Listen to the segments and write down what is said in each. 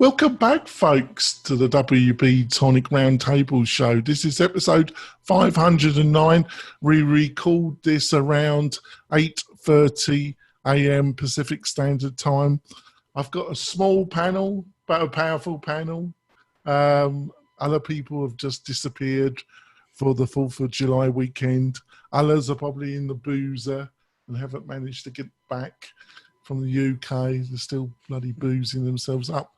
Welcome back, folks, to the WP-Tonic Roundtable Show. This is episode 509. We record this around 8:30 a.m. Pacific Standard Time. I've got a small panel, but a powerful panel. Other people have just disappeared for the 4th of July weekend. Others are probably in the boozer and haven't managed to get back from the UK. They're still bloody boozing themselves up.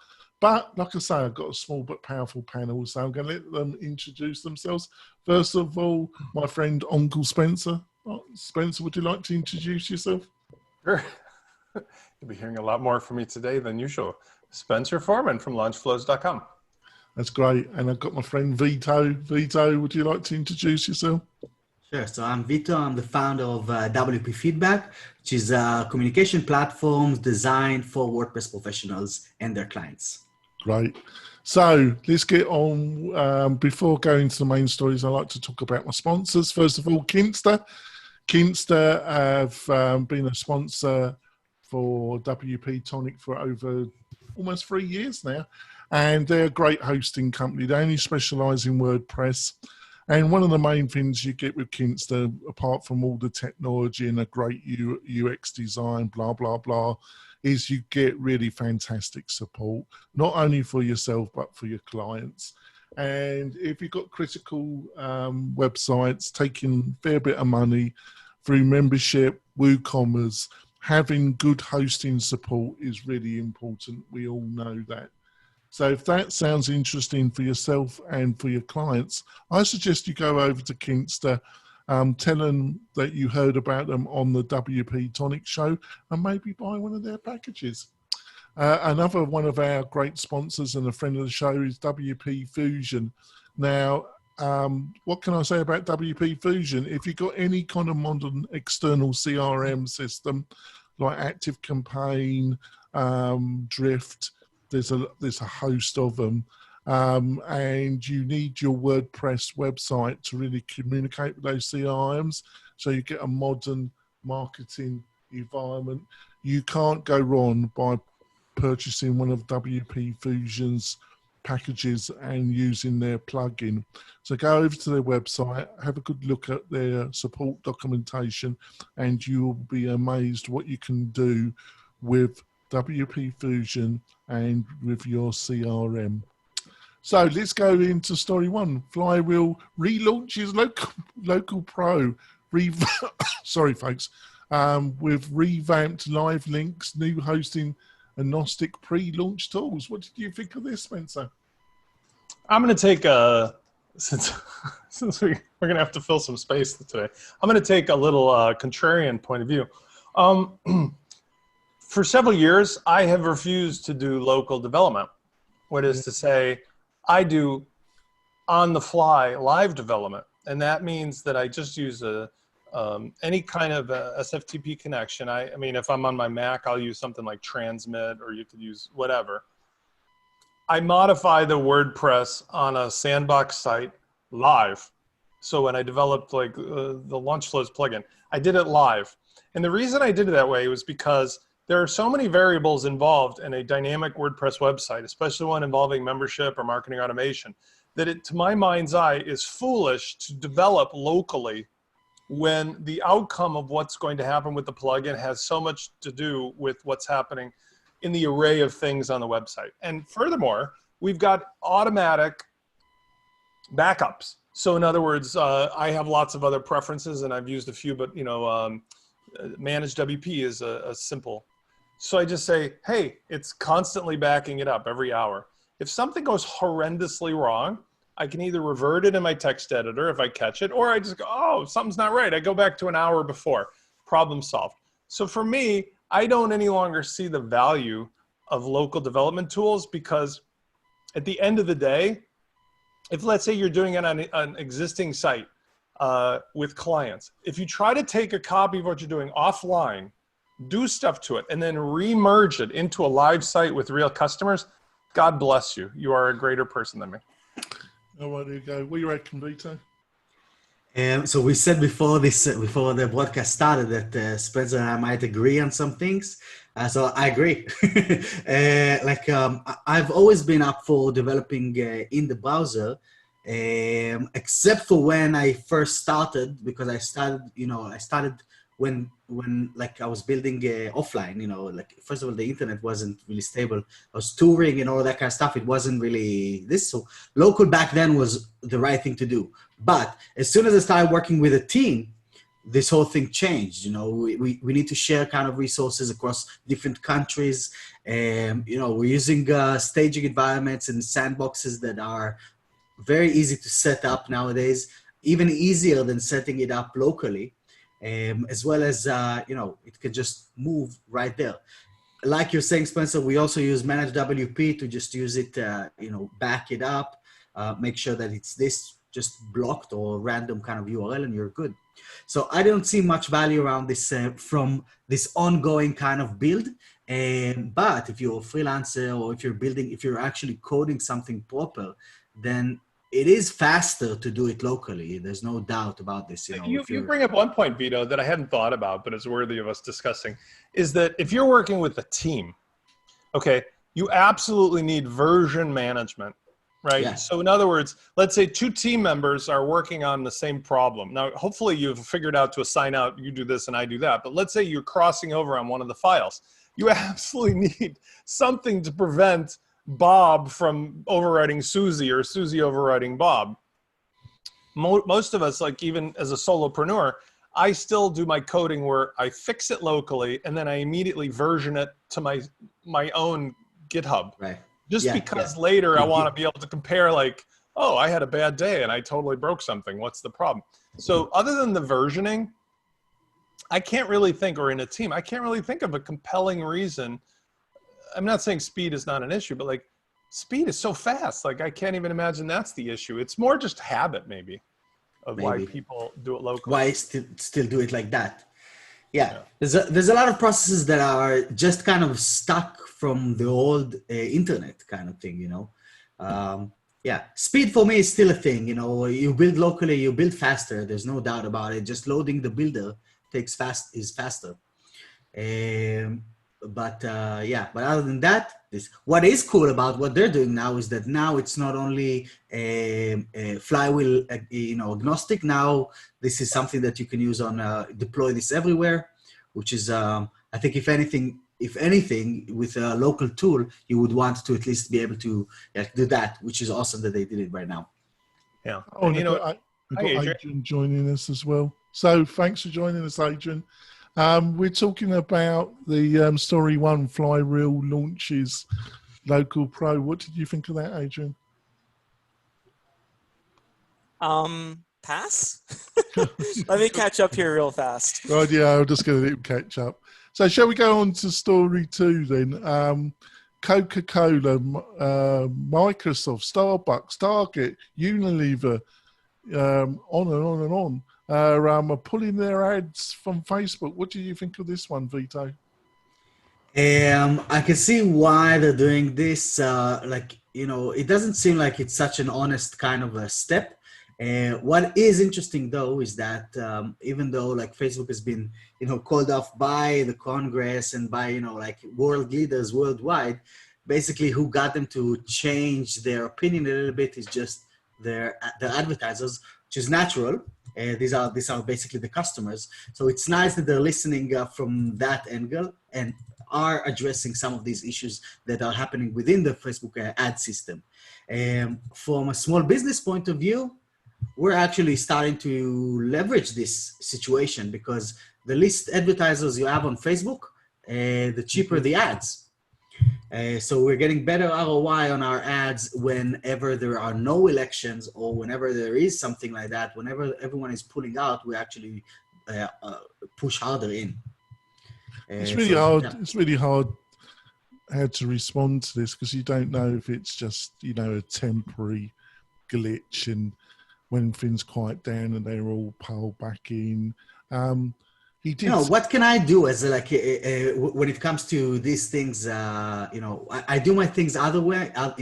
But like I say, I've got a small but powerful panel, so I'm going to let them introduce themselves. First of all, my friend Uncle Spencer. Spencer, would you like to introduce yourself? Sure. You'll be hearing a lot more from me today than usual. Spencer Forman from launchflows.com. That's great. And I've got my friend Vito. Vito, would you like to introduce yourself? Sure. So I'm Vito. I'm the founder of WP Feedback, which is a communication platform designed for WordPress professionals and their clients. Great. So let's get on. Before going to the main stories, I like to talk about my sponsors. First of all, Kinsta. Kinsta have been a sponsor for WP-Tonic for over almost 3 years now. And they're a great hosting company. They only specialize in WordPress. And one of the main things you get with Kinsta, apart from all the technology and a great UX design, blah, blah, blah, is you get really fantastic support, not only for yourself, but for your clients. And if you've got critical websites taking a fair bit of money through membership, WooCommerce, having good hosting support is really important. We all know that. So if that sounds interesting for yourself and for your clients, I suggest you go over to Kinsta, tell them that you heard about them on the WP-Tonic show and maybe buy one of their packages. Another one of our great sponsors and a friend of the show is WP Fusion. Now, what can I say about WP Fusion? If you've got any kind of modern external CRM system like ActiveCampaign, Drift, there's a host of them, and you need your WordPress website to really communicate with those CRMs, so you get a modern marketing environment. You can't go wrong by purchasing one of WP Fusion's packages and using their plugin. So go over to their website, have a good look at their support documentation, and you will be amazed what you can do with WP Fusion and with your CRM. So let's go into story one. Flywheel relaunches local pro. Sorry, folks. With revamped live links, new hosting, agnostic pre-launch tools. What did you think of this, Spencer? I'm going to take since we're going to have to fill some space today, I'm going to take a little contrarian point of view. For several years, I have refused to do local development. What is to say, I do on-the-fly live development, and that means that I just use any kind of SFTP connection. I mean, if I'm on my Mac, I'll use something like Transmit, or you could use whatever. I modify the WordPress on a sandbox site live. So when I developed like the LaunchFlows plugin, I did it live. And the reason I did it that way was because there are so many variables involved in a dynamic WordPress website, especially one involving membership or marketing automation, that it, to my mind's eye, is foolish to develop locally when the outcome of what's going to happen with the plugin has so much to do with what's happening in the array of things on the website. And furthermore, we've got automatic backups. So in other words, I have lots of other preferences, and I've used a few, but managed WP is a simple. So I just say, hey, it's constantly backing it up every hour. If something goes horrendously wrong, I can either revert it in my text editor if I catch it, or I just go, oh, something's not right. I go back to an hour before. Problem solved. So for me, I don't any longer see the value of local development tools, because at the end of the day, if let's say you're doing it on an existing site with clients, if you try to take a copy of what you're doing offline, do stuff to it, and then re-merge it into a live site with real customers, God bless you. You are a greater person than me. Oh, well, there you go. What do you reckon, Vito? So we said before this, before the broadcast started, that Spencer and I might agree on some things. So I agree. I've always been up for developing in the browser, except for when I first started, because I started when like I was building offline. Like first of all, the internet wasn't really stable. I was touring and all that kind of stuff. It wasn't really this. So local back then was the right thing to do. But as soon as I started working with a team, this whole thing changed. We need to share kind of resources across different countries. We're using staging environments and sandboxes that are very easy to set up nowadays, even easier than setting it up locally, as well as, it can just move right there. Like you're saying, Spencer, we also use Manage WP to just use it, back it up, make sure that it's this just blocked or random kind of URL and you're good. So I don't see much value around this from this ongoing kind of build. But if you're a freelancer or if you're actually coding something proper, then it is faster to do it locally. There's no doubt about this. You bring up one point, Vito, that I hadn't thought about, but it's worthy of us discussing, is that if you're working with a team, okay, you absolutely need version management. Right. Yeah. So in other words, let's say 2 team members are working on the same problem. Now, hopefully you've figured out to assign out, you do this and I do that. But let's say you're crossing over on one of the files. You absolutely need something to prevent Bob from overwriting Susie or Susie overwriting Bob. Most of us, like even as a solopreneur, I still do my coding where I fix it locally and then I immediately version it to my own GitHub. Right. Just because later I want to be able to compare like, oh, I had a bad day and I totally broke something. What's the problem? So other than the versioning, I can't really think, or in a team, I can't really think of a compelling reason. I'm not saying speed is not an issue, but like speed is so fast. Like I can't even imagine that's the issue. It's more just habit maybe of why people do it locally. Why still do it like that? Yeah. There's a lot of processes that are just kind of stuck from the old internet kind of thing, Speed for me is still a thing. You build locally, you build faster. There's no doubt about it. Just loading the builder is faster. But other than that, what is cool about what they're doing now is that now it's not only Flywheel, agnostic. Now this is something that you can use on deploy this everywhere, which is I think if anything, with a local tool, you would want to at least be able to do that, which is awesome that they did it right now. Yeah. Oh, we've got Adrian joining us as well. So thanks for joining us, Adrian. We're talking about the Story 1 Flywheel launches local pro. What did you think of that, Adrian? Pass? Let me catch up here real fast. Right, yeah, I'm just going to catch up. So shall we go on to Story 2 then? Coca-Cola, Microsoft, Starbucks, Target, Unilever, on and on and on. Are pulling their ads from Facebook. What do you think of this one, Vito? I can see why they're doing this. It doesn't seem like it's such an honest kind of a step. What is interesting though is that even though like Facebook has been called off by the Congress and by world leaders worldwide, basically who got them to change their opinion a little bit is just their advertisers, which is natural. These are basically the customers. So it's nice that they're listening from that angle and are addressing some of these issues that are happening within the Facebook ad system. From a small business point of view, we're actually starting to leverage this situation because the least advertisers you have on Facebook, the cheaper the ads. So we're getting better ROI on our ads whenever there are no elections or whenever there is something like that. Whenever everyone is pulling out, we actually push harder in. It's really hard. Yeah. It's really hard how to respond to this because you don't know if it's just a temporary glitch and when things quiet down and they're all piled back in. What can I do as when it comes to these things? I do my things in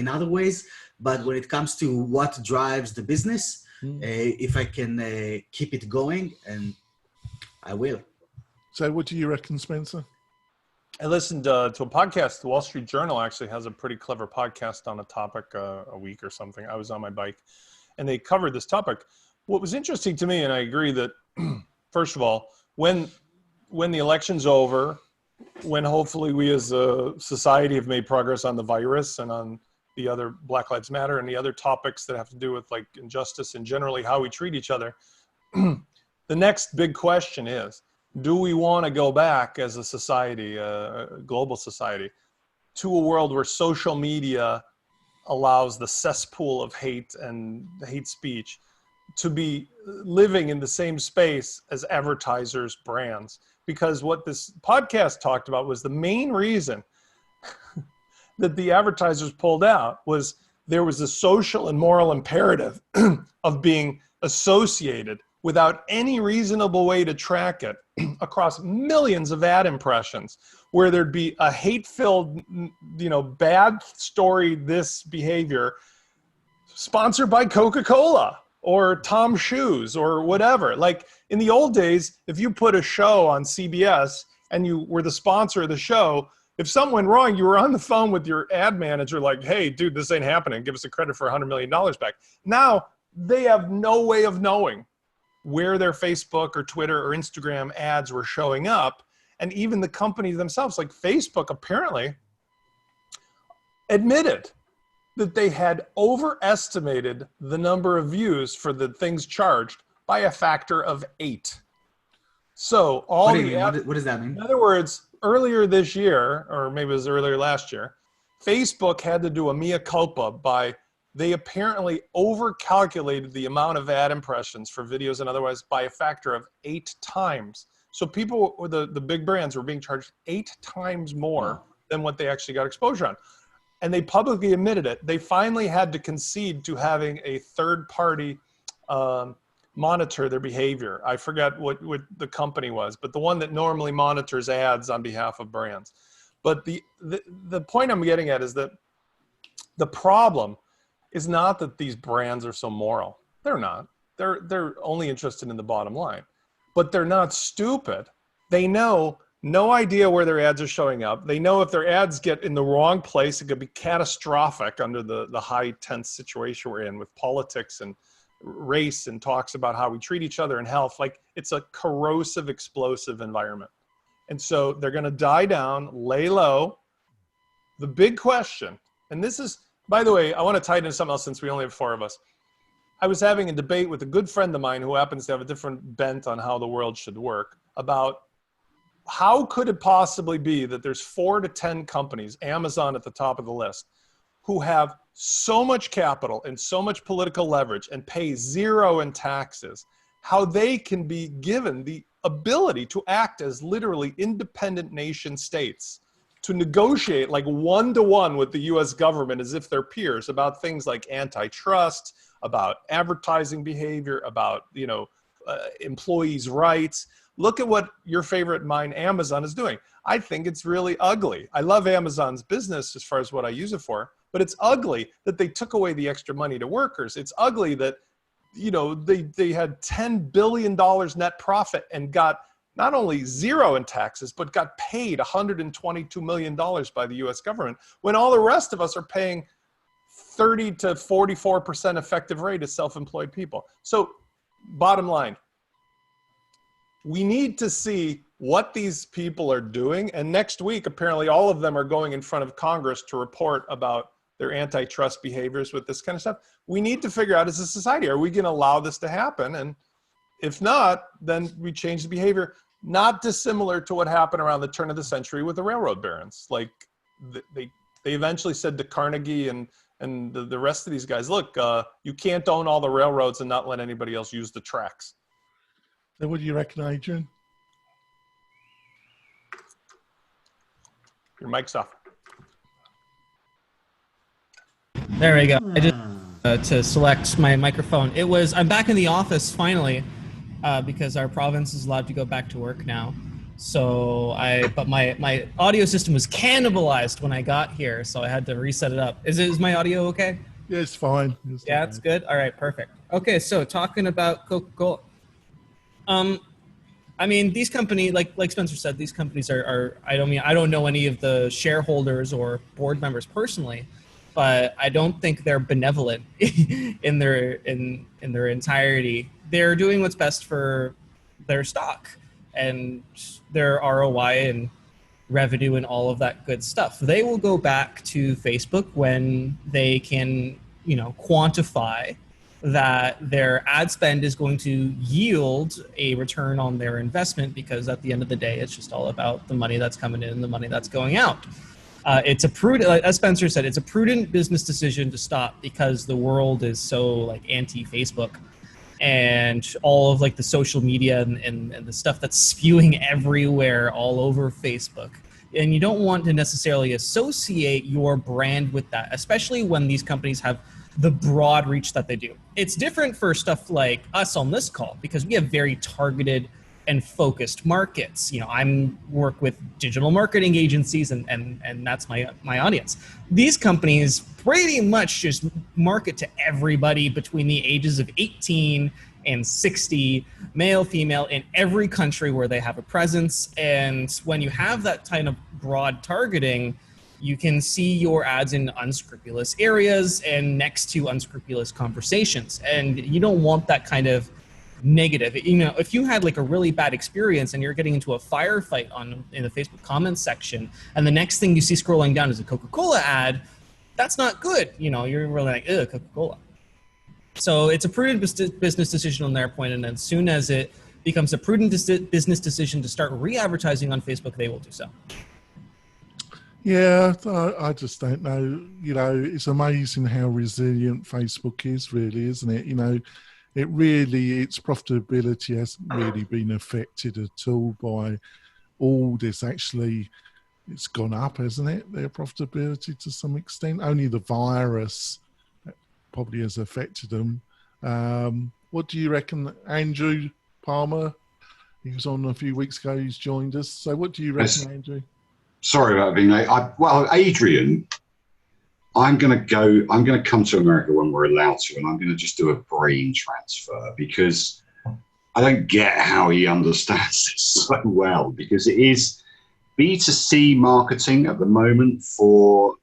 other ways, but when it comes to what drives the business, if I can keep it going, and I will. So what do you reckon, Spencer? I listened to a podcast. The Wall Street Journal actually has a pretty clever podcast on a topic a week or something. I was on my bike and they covered this topic. What was interesting to me, and I agree that, first of all, when the election's over, when hopefully we as a society have made progress on the virus and on the other Black Lives Matter and the other topics that have to do with like injustice and generally how we treat each other, the next big question is, do we want to go back as a society, a global society, to a world where social media allows the cesspool of hate and hate speech to be living in the same space as advertisers, brands? Because what this podcast talked about was the main reason that the advertisers pulled out was there was a social and moral imperative of being associated without any reasonable way to track it across millions of ad impressions, where there'd be a hate-filled, bad story, this behavior, sponsored by Coca-Cola or Tom Shoes or whatever. Like in the old days, if you put a show on CBS and you were the sponsor of the show, if something went wrong, you were on the phone with your ad manager like, hey, dude, this ain't happening. Give us a credit for $100 million back. Now, they have no way of knowing where their Facebook or Twitter or Instagram ads were showing up. And even the companies themselves, like Facebook, apparently admitted that they had overestimated the number of views for the things charged by a factor of 8. So all What do you mean? What does that mean? in other words, earlier this year, or maybe it was earlier last year, Facebook had to do a mea culpa by they apparently overcalculated the amount of ad impressions for videos and otherwise by a factor of 8 times. So people, the big brands, were being charged 8 times more than what they actually got exposure on. And they publicly admitted it. They finally had to concede to having a third party monitor their behavior. I forgot what the company was, but the one that normally monitors ads on behalf of brands. But the point I'm getting at is that the problem is not that these brands are so moral. They're not. They're only interested in the bottom line. But they're not stupid. They know no idea where their ads are showing up. They know if their ads get in the wrong place, it could be catastrophic under the high tense situation we're in with politics and race and talks about how we treat each other and health. Like, it's a corrosive, explosive environment. And so they're going to die down, lay low. The big question, and this is, by the way, I want to tie it into something else since we only have 4 of us. I was having a debate with a good friend of mine who happens to have a different bent on how the world should work about how could it possibly be that there's 4 to 10 companies, Amazon at the top of the list, who have so much capital and so much political leverage and pay 0 in taxes, how they can be given the ability to act as literally independent nation states, to negotiate like 1-to-1 with the US government as if they're peers about things like antitrust, about advertising behavior, about, employees' rights. Look at what your favorite mine, Amazon, is doing. I think it's really ugly. I love Amazon's business as far as what I use it for, but it's ugly that they took away the extra money to workers. It's ugly that, they had $10 billion net profit and got not only 0 in taxes, but got paid $122 million by the US government, when all the rest of us are paying 30 to 44% effective rate as self-employed people. So bottom line, we need to see what these people are doing. And next week, apparently all of them are going in front of Congress to report about their antitrust behaviors with this kind of stuff. We need to figure out as a society, are we going to allow this to happen? And if not, then we change the behavior, not dissimilar to what happened around the turn of the century with the railroad barons. Like they eventually said to Carnegie and the rest of these guys, look, you can't own all the railroads and not let anybody else use the tracks. So what do you reckon, Adrian? Your mic's off. There we go. I just to select my microphone. I'm back in the office finally, because our province is allowed to go back to work now. So but my audio system was cannibalized when I got here, so I had to reset it up. Is my audio okay? Yeah, it's fine. Yeah, it's good. All right, perfect. Okay, so talking about Coca-Cola. I mean, these companies, like Spencer said, these companies are. I don't know any of the shareholders or board members personally, but I don't think they're benevolent in their entirety. They're doing what's best for their stock and their ROI and revenue and all of that good stuff. They will go back to Facebook when they can, quantify that their ad spend is going to yield a return on their investment, because at the end of the day, it's just all about the money that's coming in and the money that's going out. It's a prudent, as Spencer said, it's a prudent business decision to stop because the world is so anti-Facebook, and all of the social media and the stuff that's spewing everywhere all over Facebook. And you don't want to necessarily associate your brand with that, especially when these companies have the broad reach that they do. It's different for stuff like us on this call because we have very targeted and focused markets. I work with digital marketing agencies and that's my audience. These companies pretty much just market to everybody between the ages of 18 and 60, male, female, in every country where they have a presence. And when you have that kind of broad targeting, you can see your ads in unscrupulous areas and next to unscrupulous conversations. And you don't want that kind of negative. If you had a really bad experience and you're getting into a firefight in the Facebook comments section, and the next thing you see scrolling down is a Coca-Cola ad, that's not good. You're really ugh, Coca-Cola. So it's a prudent business decision on their point, and as soon as it becomes a prudent business decision to start re-advertising on Facebook, they will do so. Yeah, I just don't know. It's amazing how resilient Facebook is, really, isn't it? Its profitability hasn't really been affected at all by all this. Actually, it's gone up, hasn't it? Their profitability to some extent. Only the virus probably has affected them. What do you reckon, Andrew Palmer? He was on a few weeks ago. He's joined us. So what do you reckon, Andrew? Sorry about being late. Adrian, I'm going to come to America when we're allowed to, and I'm going to just do a brain transfer because I don't get how he understands this so well, because it is B2C marketing at the moment for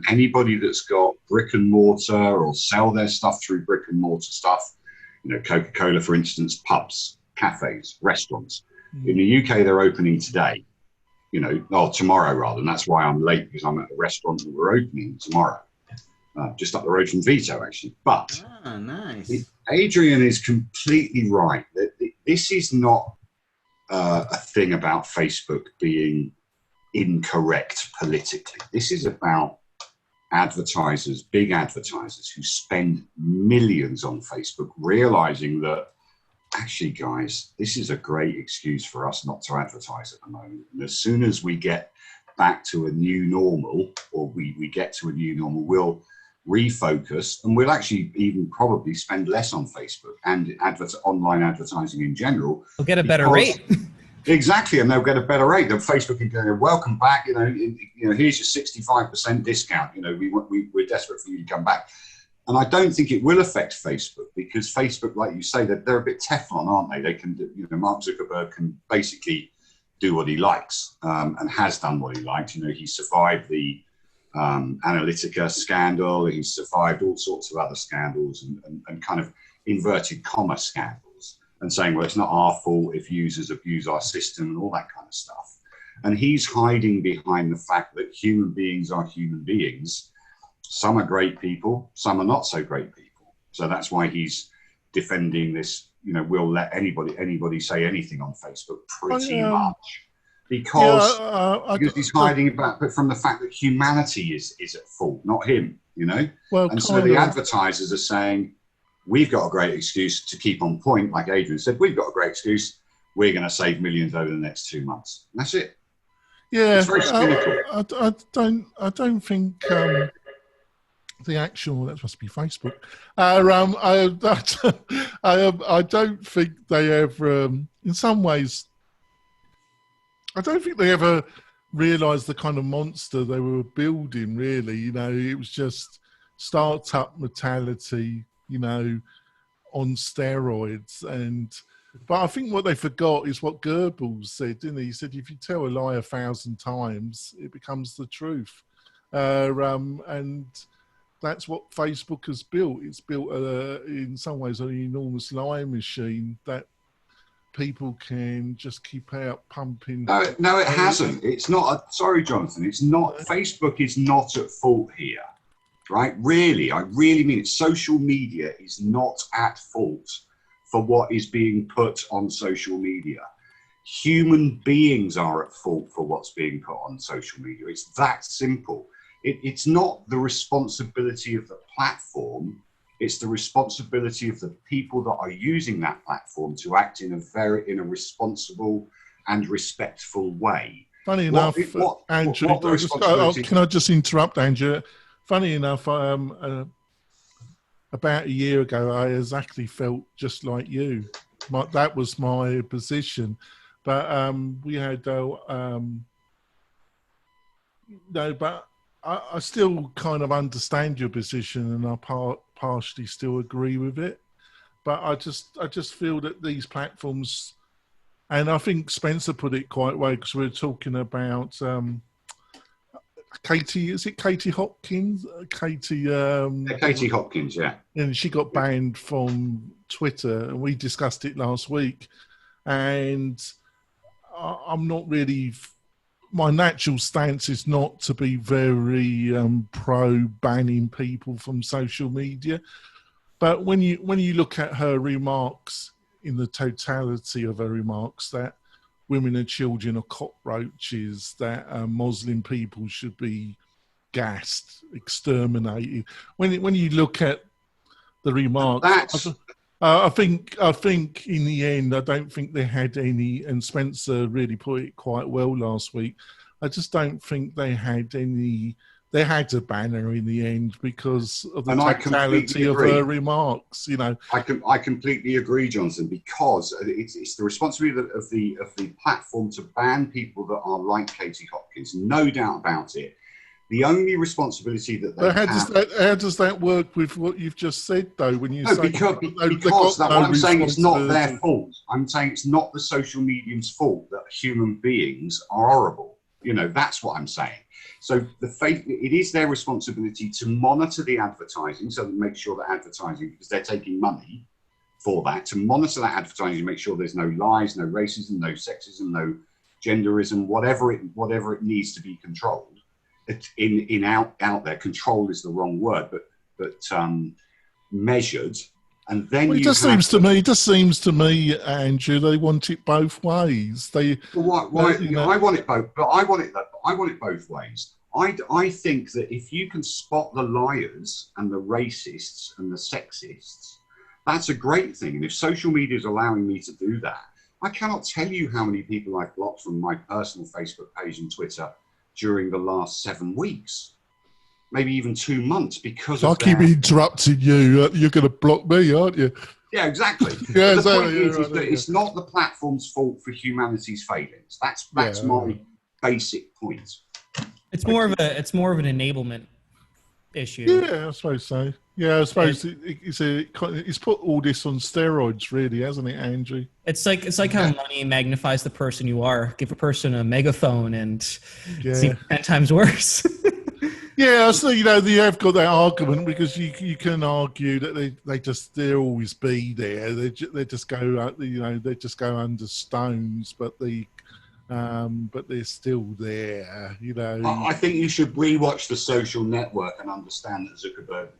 anybody that's got brick and mortar or sell their stuff through brick and mortar stuff. Coca-Cola, for instance, pubs, cafes, restaurants. In the UK, they're opening today. Tomorrow rather, and that's why I'm late, because I'm at a restaurant and we're opening tomorrow, just up the road from Vito, actually. But nice. Adrian is completely right. This is not a thing about Facebook being incorrect politically. This is about advertisers, big advertisers who spend millions on Facebook, realizing that actually, guys, this is a great excuse for us not to advertise at the moment. And as soon as we get back to a new normal, or we get to a new normal, we'll refocus, and we'll actually even probably spend less on Facebook and online advertising in general. We'll get a better rate. Exactly, and they'll get a better rate. Then Facebook can go, welcome back. Here's your 65% discount. We're desperate for you to come back. And I don't think it will affect Facebook, because Facebook, like you say, they're a bit Teflon, aren't they? They can do, Mark Zuckerberg can basically do what he likes, and has done what he liked. He survived the Analytica scandal. He's survived all sorts of other scandals and kind of inverted comma scandals, and saying, well, it's not our fault if users abuse our system and all that kind of stuff. And he's hiding behind the fact that human beings are human beings. Some are great people, some are not so great people. So that's why he's defending this, we'll let anybody say anything on Facebook pretty much. Because he's hiding back from the fact that humanity is at fault, not him, And so the advertisers are saying, we've got a great excuse to keep on point. Like Adrian said, we've got a great excuse. We're going to save millions over the next 2 months. And that's it. Yeah, it's very cynical. I don't think the actual, that must be Facebook. I don't think they ever, in some ways, I don't think they ever realised the kind of monster they were building, really. It was just, startup mentality, you know, on steroids. But I think what they forgot is what Goebbels said, didn't he? He said, if you tell a lie 1,000 times, it becomes the truth. And that's what Facebook has built. It's built, in some ways, an enormous lying machine that people can just keep out pumping. No, it hasn't. It's not. Sorry, Jonathan. It's not. Facebook is not at fault here, right? Really, I really mean it. Social media is not at fault for what is being put on social media. Human beings are at fault for what's being put on social media. It's that simple. It's not the responsibility of the platform. It's the responsibility of the people that are using that platform to act in a responsible and respectful way. Funny enough, Andrew, can I just interrupt, Andrew? Funny enough, about a year ago, I exactly felt just like you. That was my position. But we had, no, but I still kind of understand your position, and I partially still agree with it. But I just feel that these platforms, and I think Spencer put it quite well, because we were talking about Katie. Is it Katie Hopkins? Katie Hopkins, yeah. And she got banned from Twitter, and we discussed it last week. And I'm not really. My natural stance is not to be very pro banning people from social media, but when you look at her remarks, in the totality of her remarks, that women and children are cockroaches, that Muslim people should be gassed, exterminated. When you look at the remarks, I think in the end, I don't think they had any, and Spencer really put it quite well last week. I just don't think they had any. They had a banner in the end because of the totality of her remarks. You know, I completely agree, Johnson, because it's the responsibility of the platform to ban people that are like Katie Hopkins. No doubt about it. The only responsibility that they have... How does that work with what you've just said, though? When you say because I'm saying it's not their fault. I'm saying it's not the social medium's fault that human beings are horrible. You know, that's what I'm saying. So it is their responsibility to monitor the advertising, so they make sure that advertising, because they're taking money for that, to monitor that advertising, make sure there's no lies, no racism, no sexism, no genderism, whatever it needs to be controlled. Out there, control is the wrong word, but measured, and then it just seems to me, Andrew, they want it both ways. I want it both, but I want it both ways. I think that if you can spot the liars and the racists and the sexists, that's a great thing. And if social media is allowing me to do that, I cannot tell you how many people I've blocked from my personal Facebook page and Twitter during the last 7 weeks, maybe even 2 months, because I keep interrupting you. You're going to block me, aren't you? Yeah, exactly. Yeah, the point is that it's not the platform's fault for humanity's failings. That's my basic point. It's more of an enablement issue. Yeah, I suppose so. Yeah, I suppose it's put all this on steroids, really, hasn't it, Andrew? It's like how money magnifies the person you are. Give a person a megaphone and it's even 10 times worse. Yeah, so you have got that argument, because you can argue that they'll always be there. They just go they just go under stones, but they're still there. I think you should rewatch The Social Network and understand that Zuckerberg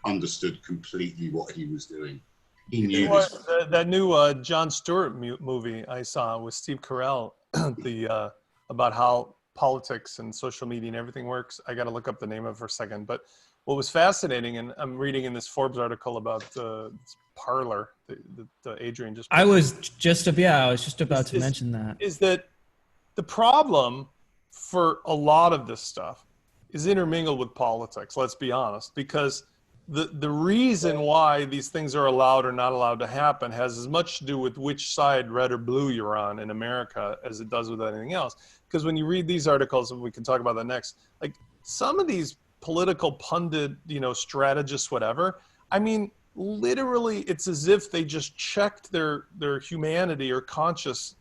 understood completely what he was doing. He knew that new Jon Stewart movie I saw with Steve Carell, about how politics and social media and everything works. I got to look up the name of it for a second. But what was fascinating, and I'm reading in this Forbes article about Parler, the Adrian just. I was just about to mention that. Is that the problem for a lot of this stuff is intermingled with politics? Let's be honest, because the reason why these things are allowed or not allowed to happen has as much to do with which side, red or blue, you're on in America as it does with anything else. Because when you read these articles, and we can talk about that next, like some of these political pundit, strategists, whatever. I mean, literally, it's as if they just checked their humanity or conscious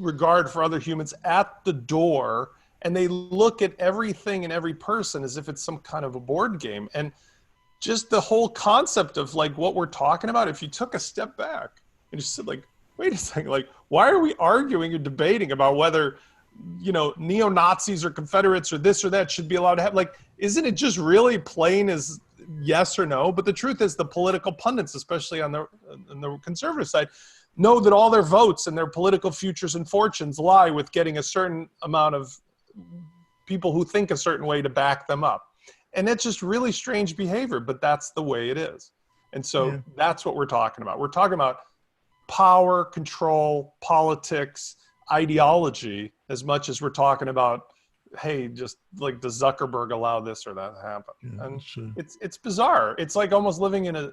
regard for other humans at the door, and they look at everything and every person as if it's some kind of a board game. And just the whole concept of like what we're talking about, if you took a step back and just said like, wait a second, like, why are we arguing or debating about whether, neo-Nazis or Confederates or this or that should be allowed to have, like, isn't it just really plain as yes or no? But the truth is the political pundits, especially on the conservative side, know that all their votes and their political futures and fortunes lie with getting a certain amount of people who think a certain way to back them up. And that's just really strange behavior, but that's the way it is. And so that's what we're talking about. We're talking about power, control, politics, ideology, as much as we're talking about, hey, just like, does Zuckerberg allow this or that to happen? Yeah, and sure. it's bizarre. It's like almost living in a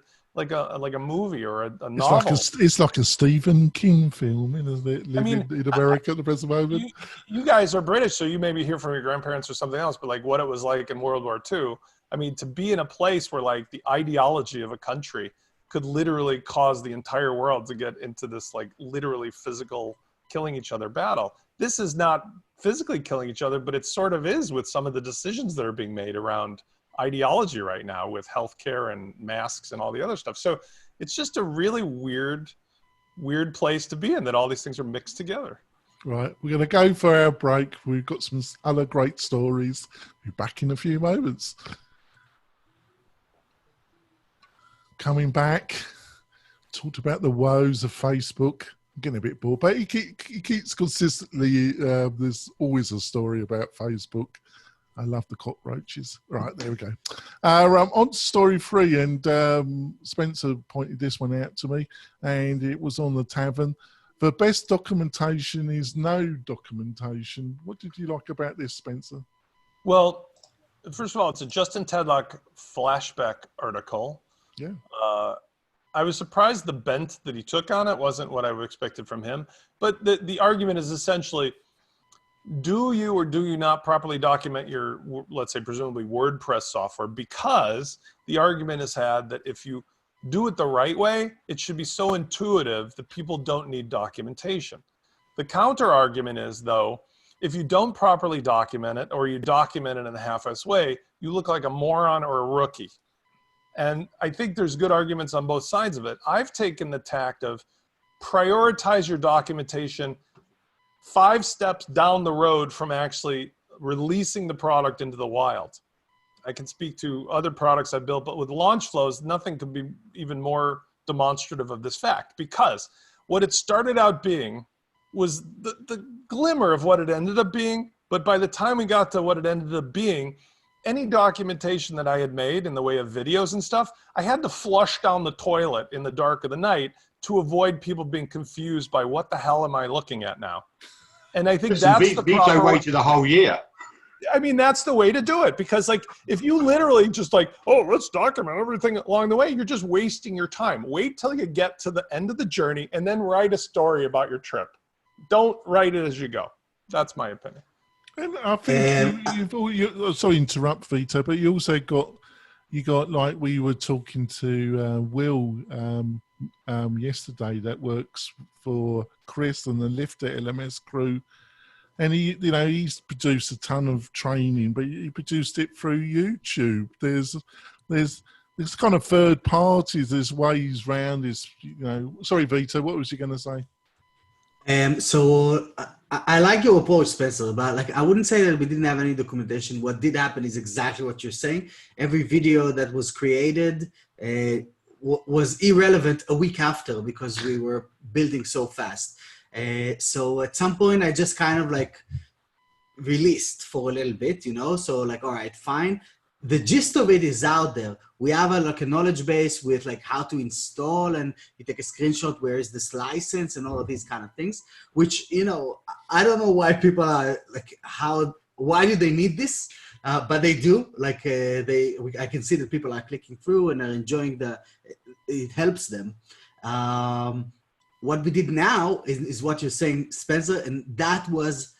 movie or a novel. It's like a Stephen King film, isn't it? Living in America at the present moment. You guys are British, so you maybe hear from your grandparents or something else, but like what it was like in World War II. I mean, to be in a place where like the ideology of a country could literally cause the entire world to get into this like literally physical killing each other battle. This is not physically killing each other, but it sort of is with some of the decisions that are being made around ideology right now with healthcare and masks and all the other stuff. So it's just a really weird place to be in, that all these things are mixed together. Right, we're going to go for our break. We've got some other great stories. We'll be back in a few moments. Coming back, talked about the woes of Facebook. I'm getting a bit bored, but he keeps consistently, there's always a story about Facebook. I love the cockroaches. Right, there we go. On to story 3, and Spencer pointed this one out to me, and it was on the tavern. The best documentation is no documentation. What did you like about this, Spencer? Well, first of all, it's a Justin Tedlock flashback article. Yeah. I was surprised the bent that he took on it wasn't what I would expected from him. But the argument is essentially, do you or do you not properly document your, let's say, presumably WordPress software? Because the argument is had that if you do it the right way, it should be so intuitive that people don't need documentation. The counter argument is, though, if you don't properly document it or you document it in a half-assed way, you look like a moron or a rookie. And I think there's good arguments on both sides of it. I've taken the tact of prioritize your documentation 5 steps down the road from actually releasing the product into the wild. I can speak to other products I've built, but with launch flows, nothing could be even more demonstrative of this fact, because what it started out being was the glimmer of what it ended up being. But by the time we got to what it ended up being, any documentation that I had made in the way of videos and stuff, I had to flush down the toilet in the dark of the night to avoid people being confused by what the hell am I looking at now? And I think that's the proper way to the whole year. I mean, that's the way to do it, because like if you literally just like, oh, let's document everything along the way, you're just wasting your time. Wait till you get to the end of the journey and then write a story about your trip. Don't write it as you go. That's my opinion. And I think sorry to interrupt, Vito, but you also got like, we were talking to Will yesterday, that works for Chris and the Lifter LMS crew, and he's produced a ton of training, but he produced it through YouTube. There's kind of third parties, there's ways around this. Sorry, Vito, what was you going to say? So I like your approach, Spencer, but like I wouldn't say that we didn't have any documentation. What did happen is exactly what you're saying. Every video that was created was irrelevant a week after, because we were building so fast. So at some point I just kind of like released for a little bit, so like, all right, fine. The gist of it is out there. We have a knowledge base with like how to install, and you take a screenshot, where is this license and all of these kind of things, which, I don't know why people are like, why do they need this? But they do. Like I can see that people are clicking through and are enjoying it helps them. What we did now is what you're saying, Spencer, and that was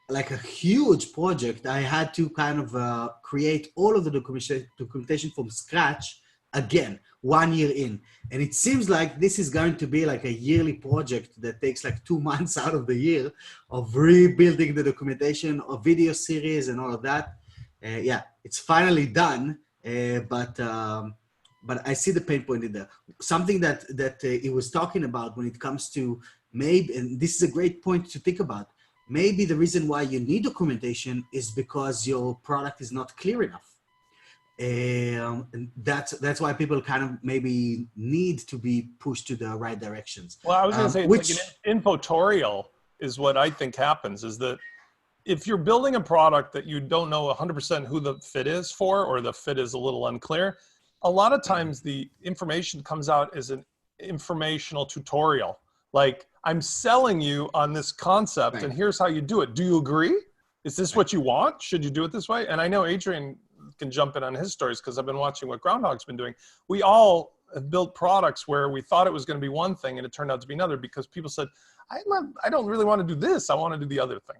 like a huge project. I had to kind of create all of the documentation from scratch again, 1 year in. And it seems like this is going to be like a yearly project that takes like 2 months out of the year of rebuilding the documentation of video series and all of that. Yeah, it's finally done, but I see the pain point in there. Something that he was talking about when it comes to maybe, and this is a great point to think about, maybe the reason why you need documentation is because your product is not clear enough. And that's why people kind of maybe need to be pushed to the right directions. Well, I was going to say, like an infotorial is what I think happens, is that if you're building a product that you don't know 100% who the fit is for, or the fit is a little unclear, a lot of times the information comes out as an informational tutorial. Like, I'm selling you on this concept, and here's how you do it. Do you agree? Is this what you want? Should you do it this way? And I know Adrian can jump in on his stories because I've been watching what Groundhog's been doing. We all have built products where we thought it was going to be one thing and it turned out to be another because people said, I don't really want to do this. I want to do the other thing.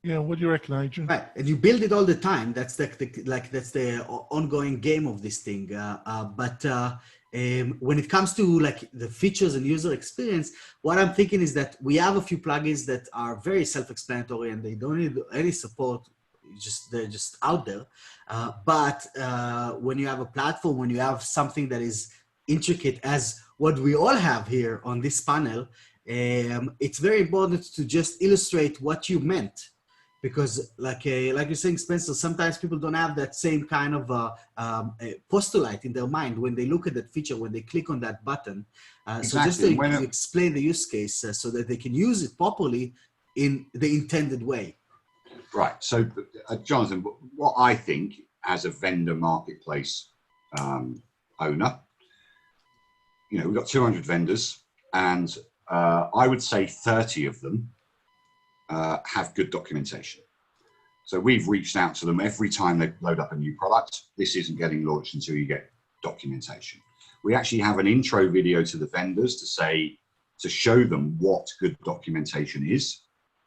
Yeah, what do you reckon, Adrian? Right, and you build it all the time. That's that's the ongoing game of this thing. When it comes to like the features and user experience, what I'm thinking is that we have a few plugins that are very self-explanatory and they don't need any support. They're just out there. But when you have a platform, when you have something that is intricate as what we all have here on this panel, it's very important to just illustrate what you meant. Because like you're saying, Spencer, sometimes people don't have that same kind of postulate in their mind when they look at that feature, when they click on that button. Exactly. So just to explain the use case so that they can use it properly in the intended way. Right. So, Jonathan, what I think as a vendor marketplace owner, we've got 200 vendors, and I would say 30 of them have good documentation. So we've reached out to them every time they load up a new product. This isn't getting launched until you get documentation. We actually have an intro video to the vendors to show them what good documentation is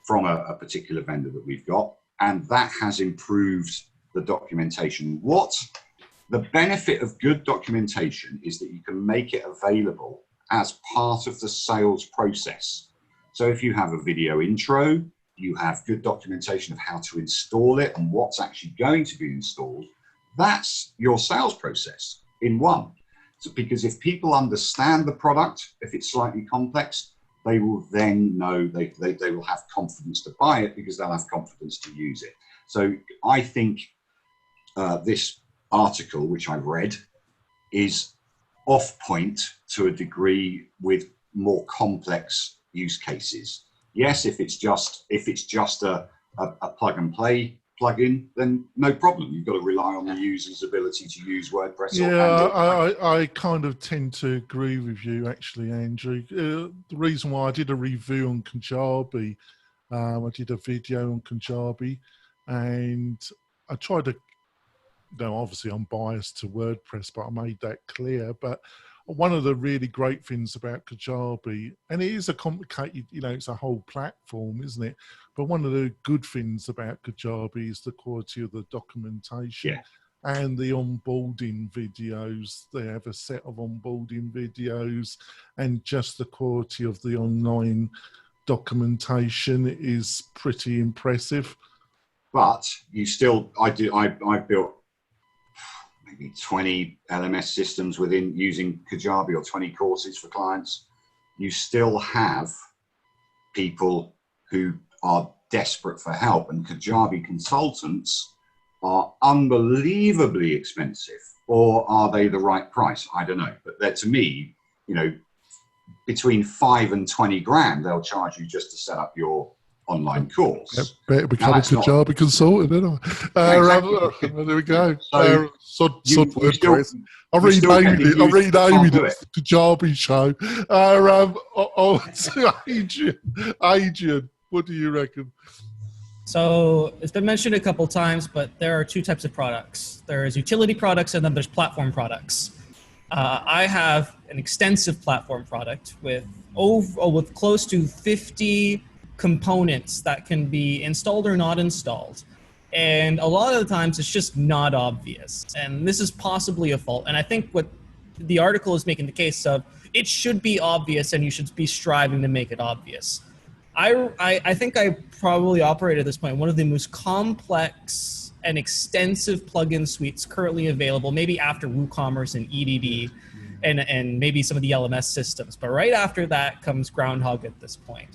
from a particular vendor that we've got. And that has improved the documentation. The benefit of good documentation is that you can make it available as part of the sales process. So if you have a video intro, you have good documentation of how to install it and what's actually going to be installed, that's your sales process in one. So because if people understand the product, if it's slightly complex, they will then know they will have confidence to buy it because they'll have confidence to use it. So I think this article, which I read, is off point to a degree with more complex use cases. Yes, if it's just a plug and play plugin, then no problem. You've got to rely on the user's ability to use WordPress. Yeah, I kind of tend to agree with you, actually, Andrew. The reason why I did a review on Kajabi, I did a video on Kajabi, and I tried to, obviously I'm biased to WordPress, but I made that clear. But one of the really great things about Kajabi, and it is a complicated, it's a whole platform, isn't it? But one of the good things about Kajabi is the quality of the documentation and the onboarding videos. They have a set of onboarding videos, and just the quality of the online documentation is pretty impressive. But you still, I built maybe 20 LMS systems within using Kajabi, or 20 courses for clients. You still have people who are desperate for help, and Kajabi consultants are unbelievably expensive. Or are they the right price? I don't know. But they're, to me, between 5 and 20 grand, they'll charge you just to set up your online course. Better become a Kajabi consultant, don't I? There we go. WordPress. I renamed it the Kajabi show. Adrian, what do you reckon? So it's been mentioned a couple times, but there are two types of products. There's utility products, and then there's platform products. I have an extensive platform product with close to 50 components that can be installed or not installed. And a lot of the times it's just not obvious. And this is possibly a fault. And I think what the article is making the case of, it should be obvious and you should be striving to make it obvious. I think I probably operate at this point one of the most complex and extensive plugin suites currently available, maybe after WooCommerce and EDD and maybe some of the LMS systems. But right after that comes Groundhog at this point,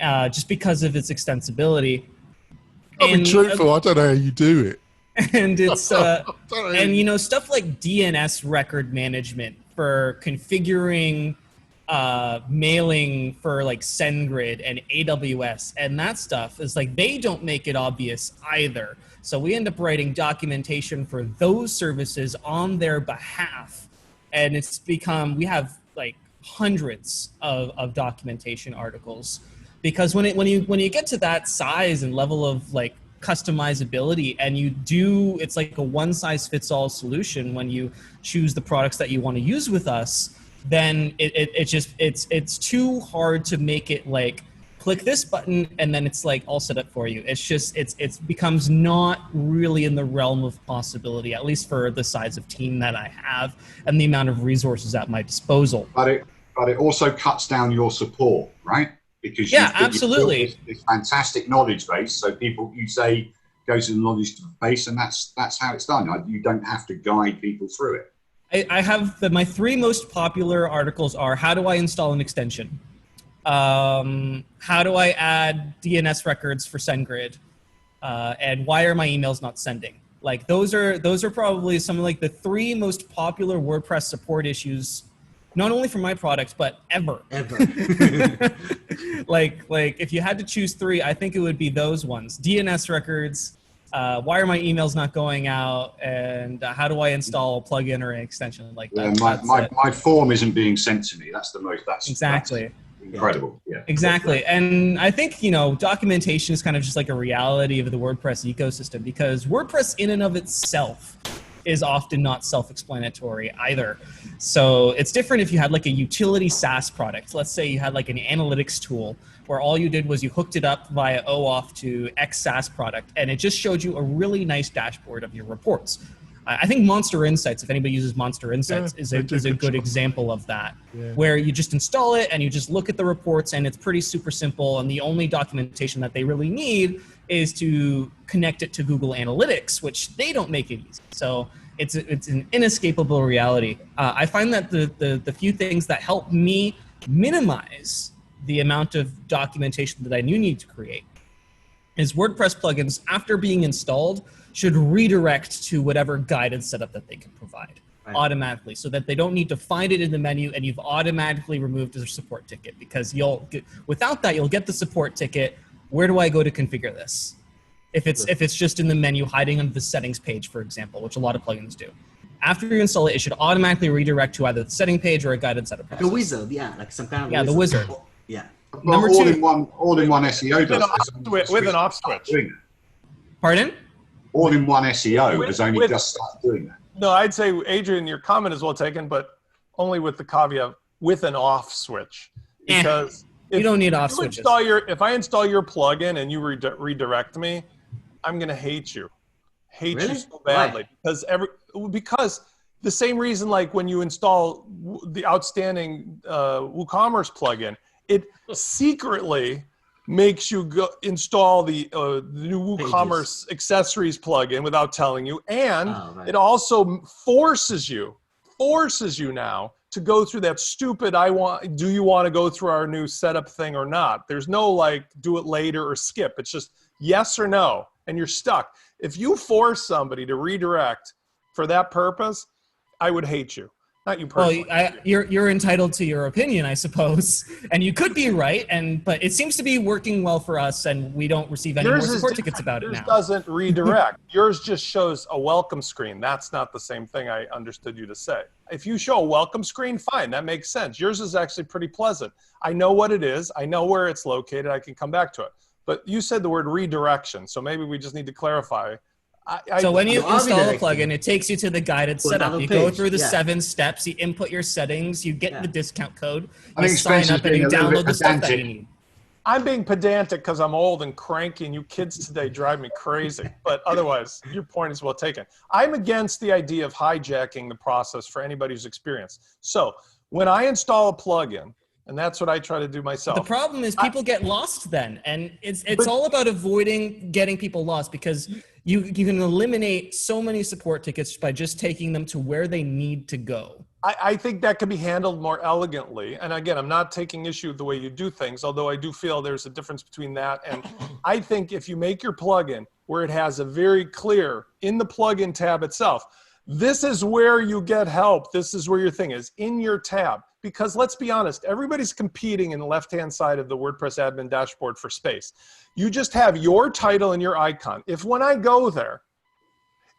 just because of its extensibility. I'll be truthful, I don't know how you do it. And it's and you know, stuff like DNS record management for configuring mailing for like SendGrid and AWS and that stuff is like, they don't make it obvious either. So we end up writing documentation for those services on their behalf, and it's become, we have like hundreds of documentation articles, because when you get to that size and level of like customizability, and you do, it's like a one-size-fits-all solution when you choose the products that you want to use with us, then it's too hard to make it like click this button and then it's like all set up for you. It's just it becomes not really in the realm of possibility, at least for the size of team that I have and the amount of resources at my disposal. But it also cuts down your support, right? Because absolutely, you've built this fantastic knowledge base. So people, you say, go to the knowledge base, and that's how it's done. You don't have to guide people through it. I have my 3 most popular articles are: how do I install an extension? How do I add DNS records for SendGrid? And why are my emails not sending? Like those are probably some of like the 3 most popular WordPress support issues, not only for my products, but ever. like if you had to choose 3, I think it would be those ones: DNS records, why are my emails not going out, and how do I install a plugin or an extension like that? My form isn't being sent to me. That's exactly. That's incredible. Yeah. Exactly. And I think, you know, documentation is kind of just like a reality of the WordPress ecosystem, because WordPress in and of itself is often not self-explanatory either. So it's different if you had like a utility SaaS product. Let's say you had like an analytics tool where all you did was you hooked it up via OAuth to X SaaS product, and it just showed you a really nice dashboard of your reports. I think Monster Insights, if anybody uses Monster Insights, is a good example of that, where you just install it and you just look at the reports, and it's pretty super simple, and the only documentation that they really need is to connect it to Google Analytics, which they don't make it easy. So it's an inescapable reality. I find that the few things that help me minimize the amount of documentation that I need to create is WordPress plugins, after being installed, should redirect to whatever guided setup that they can provide automatically, so that they don't need to find it in the menu and you've automatically removed their support ticket, because without that, you'll get the support ticket. Where do I go to configure this? If it's just in the menu hiding under the settings page, for example, which a lot of plugins do. After you install it, it should automatically redirect to either the setting page or a guided setup process. Like a wizard, like some kind of the wizard. Yeah. Well, Number 2, all-in-one SEO does with an off switch. Pardon? All-in-one SEO has only just started doing that. No, I'd say, Adrian, your comment is well taken, but only with the caveat with an off switch. Because you don't need off switches. If I install your plugin and you redirect me, I'm going to hate you. Hate you so badly. Because the same reason, like when you install the outstanding WooCommerce plugin, it secretly makes you go install the new WooCommerce accessories plugin without telling you, and it also forces you now to go through that stupid do you want to go through our new setup thing or not? There's no like do it later or skip. It's just yes or no, and you're stuck. If you force somebody to redirect for that purpose, I would hate you. Not you personally. Well, you're entitled to your opinion, I suppose, and you could be right. But it seems to be working well for us, and we don't receive any more support tickets about it now. Yours doesn't redirect. Yours just shows a welcome screen. That's not the same thing I understood you to say. If you show a welcome screen, fine, that makes sense. Yours is actually pretty pleasant. I know what it is. I know where it's located. I can come back to it. But you said the word redirection, so maybe we just need to clarify. So when you install a plugin, it takes you to the guided setup. You go through the 7 steps, you input your settings, you get the discount code, you sign up, and you download the stuff that you need. I'm being pedantic because I'm old and cranky, and you kids today drive me crazy. But otherwise, your point is well taken. I'm against the idea of hijacking the process for anybody who's experienced. So when I install a plugin, and that's what I try to do myself. The problem is people get lost then, and it's all about avoiding getting people lost, because you can eliminate so many support tickets by just taking them to where they need to go. I think that can be handled more elegantly. And again, I'm not taking issue with the way you do things, although I do feel there's a difference between that. And I think if you make your plugin where it has a very clear, in the plugin tab itself, this is where you get help. This is where your thing is, in your tab. Because let's be honest, everybody's competing in the left-hand side of the WordPress admin dashboard for space. You just have your title and your icon. If when I go there,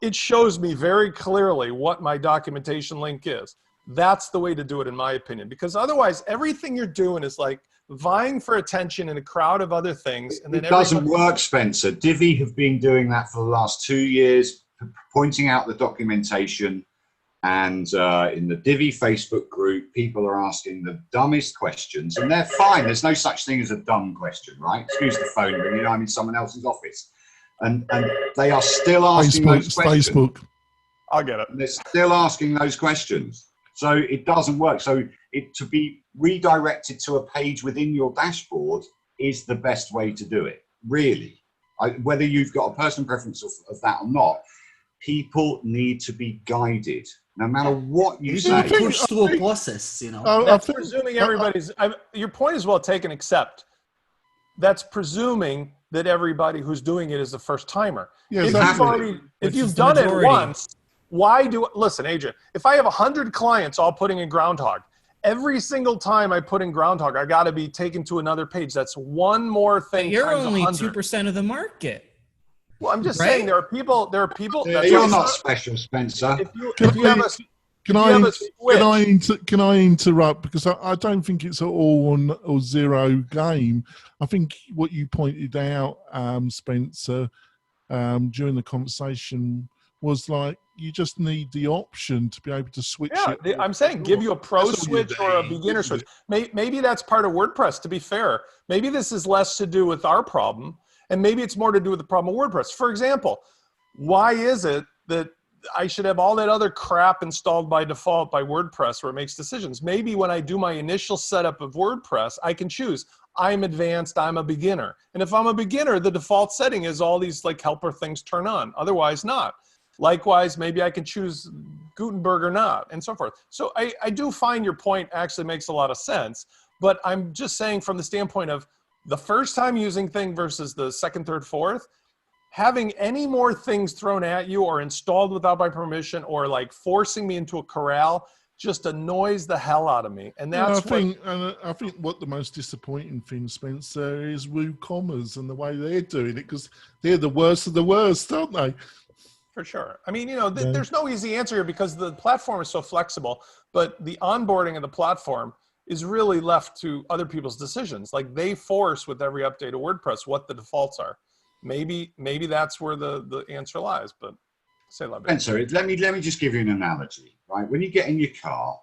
it shows me very clearly what my documentation link is, that's the way to do it, in my opinion. Because otherwise, everything you're doing is like vying for attention in a crowd of other things. And then it doesn't work, Spencer. Divi have been doing that for the last 2 years, pointing out the documentation. And in the Divi Facebook group, people are asking the dumbest questions, and they're fine. There's no such thing as a dumb question, right? Excuse the phone ringing. I'm in someone else's office. And they are still asking those questions. Facebook. I'll get it. And they're still asking those questions. So it doesn't work. So to be redirected to a page within your dashboard is the best way to do it, really. Whether you've got a personal preference of that or not, people need to be guided. No matter what you say. Push through a process, you know. That's presuming everybody's, your point is well taken, except that's presuming that everybody who's doing it is a first timer. Yeah, if you've done it once, why listen, Adrian, if I have 100 clients all putting in Groundhog, every single time I put in Groundhog, I got to be taken to another page. That's one more thing. But you're times only 100. 2% of the market. Well, I'm just saying there are people. Yeah, you're not special, Spencer. Can I interrupt? Because I don't think it's an all or zero game. I think what you pointed out, Spencer, during the conversation was like, you just need the option to be able to switch it. I'm saying give you a pro switch or a beginner switch. Maybe that's part of WordPress, to be fair. Maybe this is less to do with our problem, and maybe it's more to do with the problem of WordPress. For example, why is it that I should have all that other crap installed by default by WordPress where it makes decisions? Maybe when I do my initial setup of WordPress, I can choose, I'm advanced, I'm a beginner. And if I'm a beginner, the default setting is all these like helper things turn on, otherwise not. Likewise, maybe I can choose Gutenberg or not, and so forth. So I do find your point actually makes a lot of sense, but I'm just saying from the standpoint of the first time using thing versus the second, third, fourth, having any more things thrown at you or installed without my permission or like forcing me into a corral just annoys the hell out of me. And that's I think what the most disappointing thing, Spencer, is WooCommerce and the way they're doing it, because they're the worst of the worst, aren't they? For sure. I mean, there's no easy answer here because the platform is so flexible, but the onboarding of the platform is really left to other people's decisions. Like they force with every update of WordPress what the defaults are. Maybe that's where the answer lies, but say that. Spencer, let me just give you an analogy, right? When you get in your car,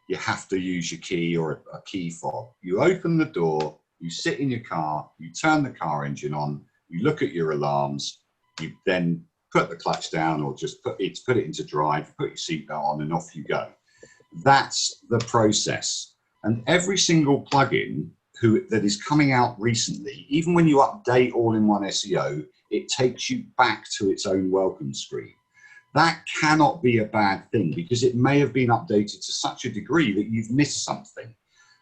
you have to use your key or a key fob. You open the door, you sit in your car, you turn the car engine on, you look at your alarms, you then put the clutch down or just put it into drive, put your seatbelt on and off you go. That's the process. And every single plugin that is coming out recently, even when you update all-in-one SEO, it takes you back to its own welcome screen. That cannot be a bad thing because it may have been updated to such a degree that you've missed something.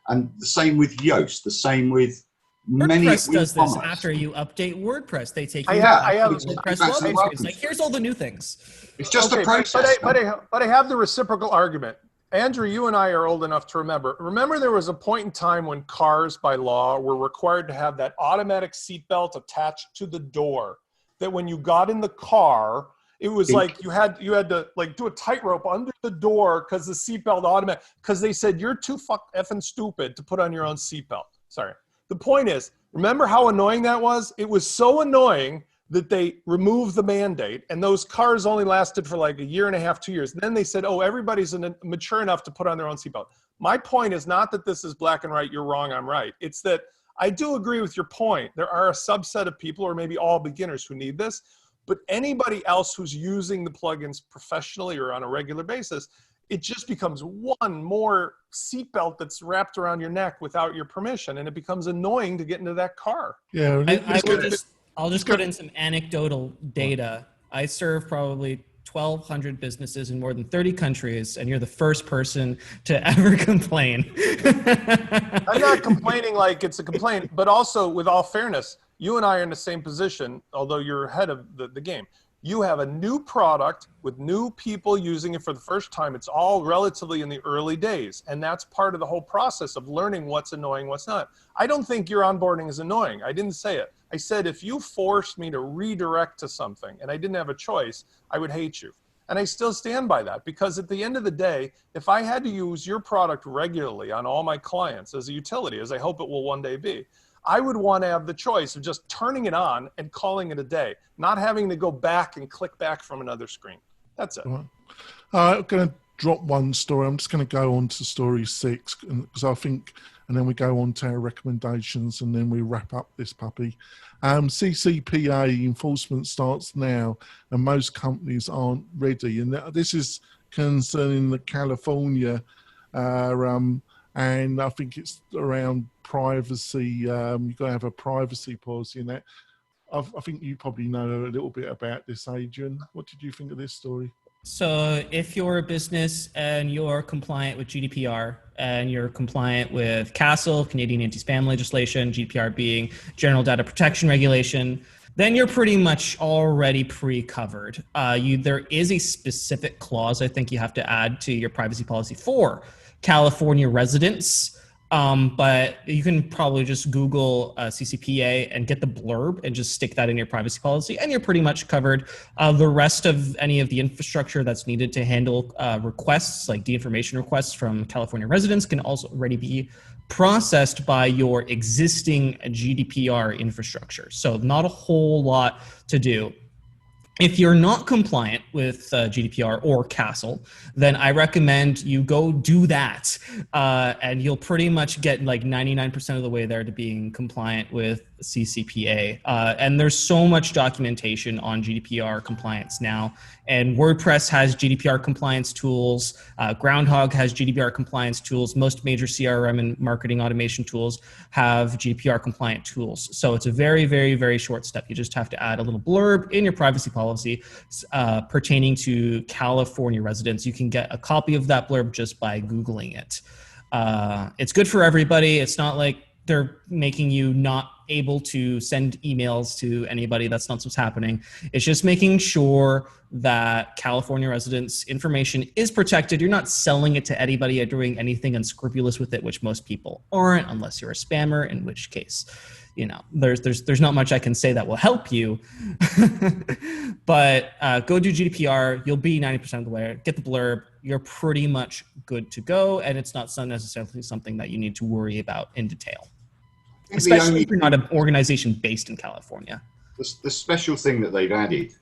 And the same with Yoast, the same with many. WordPress does this after you update WordPress. They take you to WordPress welcome screen. It's like, here's all the new things. It's just a process. But I have the reciprocal argument. Andrew, you and I are old enough to remember. Remember there was a point in time when cars by law were required to have that automatic seatbelt attached to the door, that when you got in the car, it was like you had to like do a tightrope under the door because the seatbelt automatic, because they said you're too effing stupid to put on your own seatbelt. Sorry. The point is, remember how annoying that was? It was so annoying that they removed the mandate, and those cars only lasted for like a year and a half, 2 years. And then they said, oh, everybody's mature enough to put on their own seatbelt. My point is not that this is black and white, you're wrong, I'm right. It's that I do agree with your point. There are a subset of people, or maybe all beginners, who need this, but anybody else who's using the plugins professionally or on a regular basis, it just becomes one more seatbelt that's wrapped around your neck without your permission, and it becomes annoying to get into that car. Yeah, I'll just put in some anecdotal data. I serve probably 1,200 businesses in more than 30 countries, and you're the first person to ever complain. I'm not complaining like it's a complaint, but also, with all fairness, you and I are in the same position, although you're ahead of the game. You have a new product with new people using it for the first time. It's all relatively in the early days, and that's part of the whole process of learning what's annoying, what's not. I don't think your onboarding is annoying. I didn't say it. I said if you forced me to redirect to something and I didn't have a choice, I would hate you. And I still stand by that, because at the end of the day, if I had to use your product regularly on all my clients as a utility, as I hope it will one day be, I would want to have the choice of just turning it on and calling it a day, not having to go back and click back from another screen. That's it. I'm going to drop one story. I'm just going to go on to story 6, because I think, and then we go on to our recommendations, and then we wrap up this puppy. CCPA enforcement starts now, and most companies aren't ready. And this is concerning the California, and I think it's around privacy. You've got to have a privacy policy in that. I think you probably know a little bit about this, Adrian. What did you think of this story? So if you're a business and you're compliant with GDPR and you're compliant with CASL, Canadian Anti-Spam legislation, GDPR being General Data Protection Regulation, then you're pretty much already pre-covered. There is a specific clause I think you have to add to your privacy policy for California residents. But you can probably just Google CCPA and get the blurb and just stick that in your privacy policy, and you're pretty much covered. The rest of any of the infrastructure that's needed to handle requests, like de-information requests from California residents, can also already be processed by your existing GDPR infrastructure. So not a whole lot to do. If you're not compliant with GDPR or CASL, then I recommend you go do that, and you'll pretty much get like 99% of the way there to being compliant with CCPA. And there's so much documentation on GDPR compliance now, and WordPress has GDPR compliance tools. Groundhog has GDPR compliance tools. Most major CRM and marketing automation tools have GDPR compliant tools. So it's a very, very, very short step. You just have to add a little blurb in your privacy policy pertaining to California residents. You can get a copy of that blurb just by Googling it. It's good for everybody. It's not like they're making you not able to send emails to anybody. That's not what's happening. It's just making sure that California residents' information is protected. You're not selling it to anybody or doing anything unscrupulous with it, which most people aren't, unless you're a spammer, in which case, you know, there's not much I can say that will help you. But go do GDPR. You'll be 90% of the way. Get the blurb. You're pretty much good to go, and it's not necessarily something that you need to worry about in detail. Especially if you're not an organization based in California. The special thing that they've added,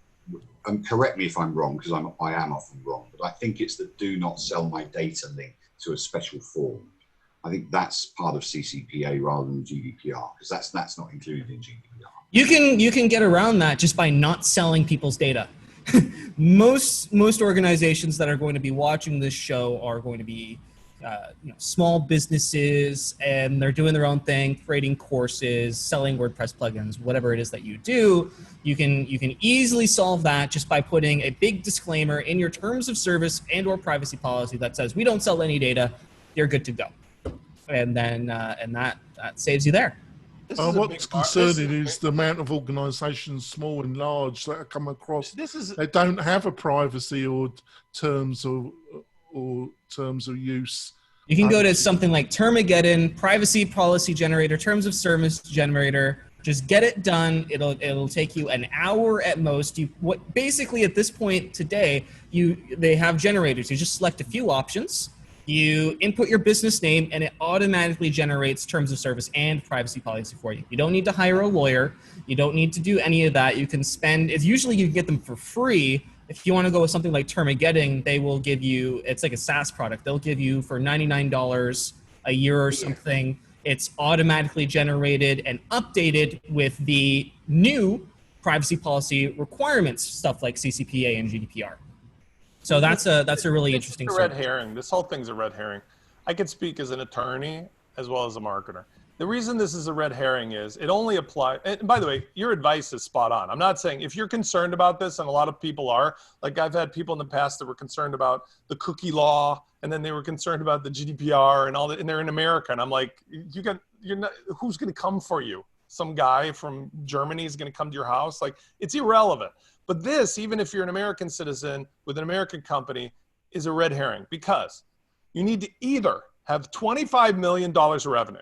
and correct me if I'm wrong, because I am often wrong, but I think it's the do not sell my data link to a special form. I think that's part of CCPA rather than GDPR, because that's not included in GDPR. You can get around that just by not selling people's data. Most organizations that are going to be watching this show are going to be small businesses, and they're doing their own thing, creating courses, selling WordPress plugins, whatever it is that you do. You can easily solve that just by putting a big disclaimer in your terms of service and or privacy policy that says we don't sell any data. You're good to go, and then and that saves you there. What's concerning is the amount of organisations, small and large, that have come across. They don't have a privacy or terms of use. You can go to something like Termageddon, privacy policy generator, terms of service generator. Just get it done. It'll take you an hour at most. Basically at this point today, they have generators. You just select a few options. You input your business name, and it automatically generates terms of service and privacy policy for you. You don't need to hire a lawyer. You don't need to do any of that. You can spend. Usually you can get them for free. If you want to go with something like Termageddon, they will give you. It's like a SaaS product. They'll give you for $99 a year or something. it's automatically generated and updated with the new privacy policy requirements, stuff like CCPA and GDPR. So that's a really interesting It's a red service. herring. This whole thing's a red herring. I could speak as an attorney as well as a marketer. The reason this is a red herring is it only applies, and by the way, your advice is spot on. I'm not saying, if you're concerned about this, and a lot of people are, like I've had people in the past that were concerned about the cookie law, and then they were concerned about the GDPR and all that, and they're in America, and I'm like, who's going to come for you? Some guy from Germany is going to come to your house? Like, it's irrelevant. But this, even if you're an American citizen with an American company, is a red herring, because you need to either have $25 million of revenue.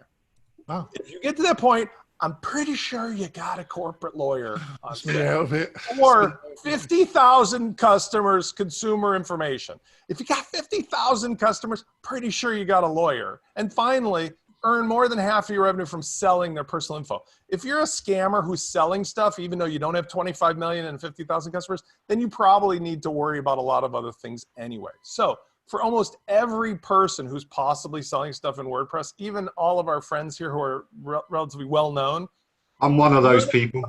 Wow. If you get to that point, I'm pretty sure you got a corporate lawyer on Stay out of it. or 50,000 customers, consumer information. If you got 50,000 customers, pretty sure you got a lawyer. And finally, earn more than half of your revenue from selling their personal info. If you're a scammer who's selling stuff, even though you don't have 25 million and 50,000 customers, then you probably need to worry about a lot of other things anyway. So for almost every person who's possibly selling stuff in WordPress, even all of our friends here who are relatively well-known, I'm one of those people.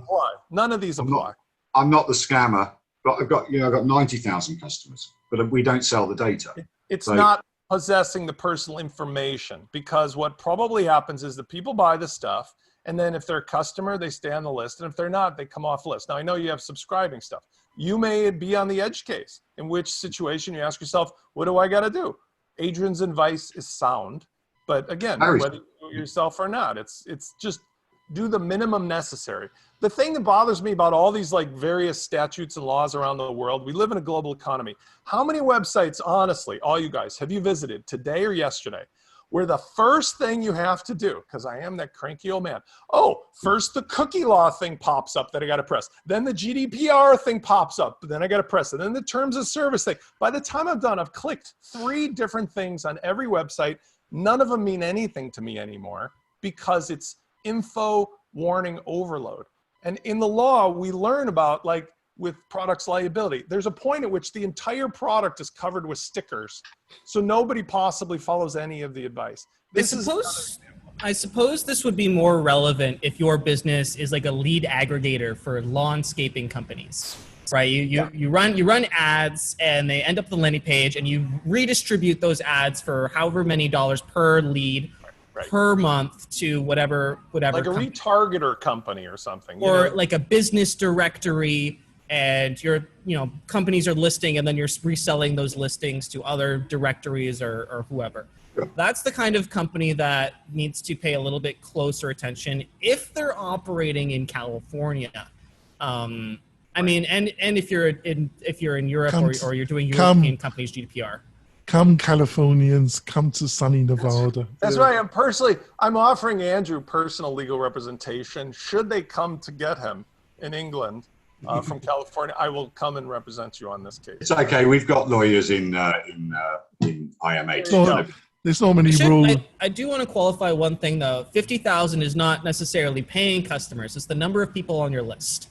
None of these apply. I'm not the scammer, but I've got 90,000 customers, but we don't sell the data. It's not possessing the personal information, because what probably happens is that people buy the stuff, and then if they're a customer, they stay on the list, and if they're not, they come off the list. Now, I know you have subscribing stuff. You may be on the edge case, in which situation you ask yourself, what do I got to do? Adrian's advice is sound, but again, whether you do it yourself or not, it's just do the minimum necessary. The thing that bothers me about all these like various statutes and laws around the world, we live in a global economy. How many websites, honestly, all you guys, have you visited today or yesterday, where the first thing you have to do, because I am that cranky old man, first the cookie law thing pops up that I got to press. Then the GDPR thing pops up, but then I got to press it. Then the terms of service thing. By the time I'm done, I've clicked 3 different things on every website. None of them mean anything to me anymore, because it's info warning overload. And in the law, we learn about, like, with products liability, there's a point at which the entire product is covered with stickers, so nobody possibly follows any of the advice. I suppose this would be more relevant if your business is like a lead aggregator for lawnscaping companies, right? You run ads, and they end up the landing page, and you redistribute those ads for however many dollars per lead. Right. Per month to whatever like a retargeter company or something, or like a business directory, and your companies are listing, and then you're reselling those listings to other directories or whoever. That's the kind of company that needs to pay a little bit closer attention if they're operating in California. I mean, and if you're in Europe or you're doing European companies GDPR. Come Californians, come to sunny Nevada. That's right. I'm offering Andrew personal legal representation. Should they come to get him in England from California, I will come and represent you on this case. It's okay. We've got lawyers in IM8. There's not many rules. I do want to qualify one thing, though. 50,000 is not necessarily paying customers. It's the number of people on your list,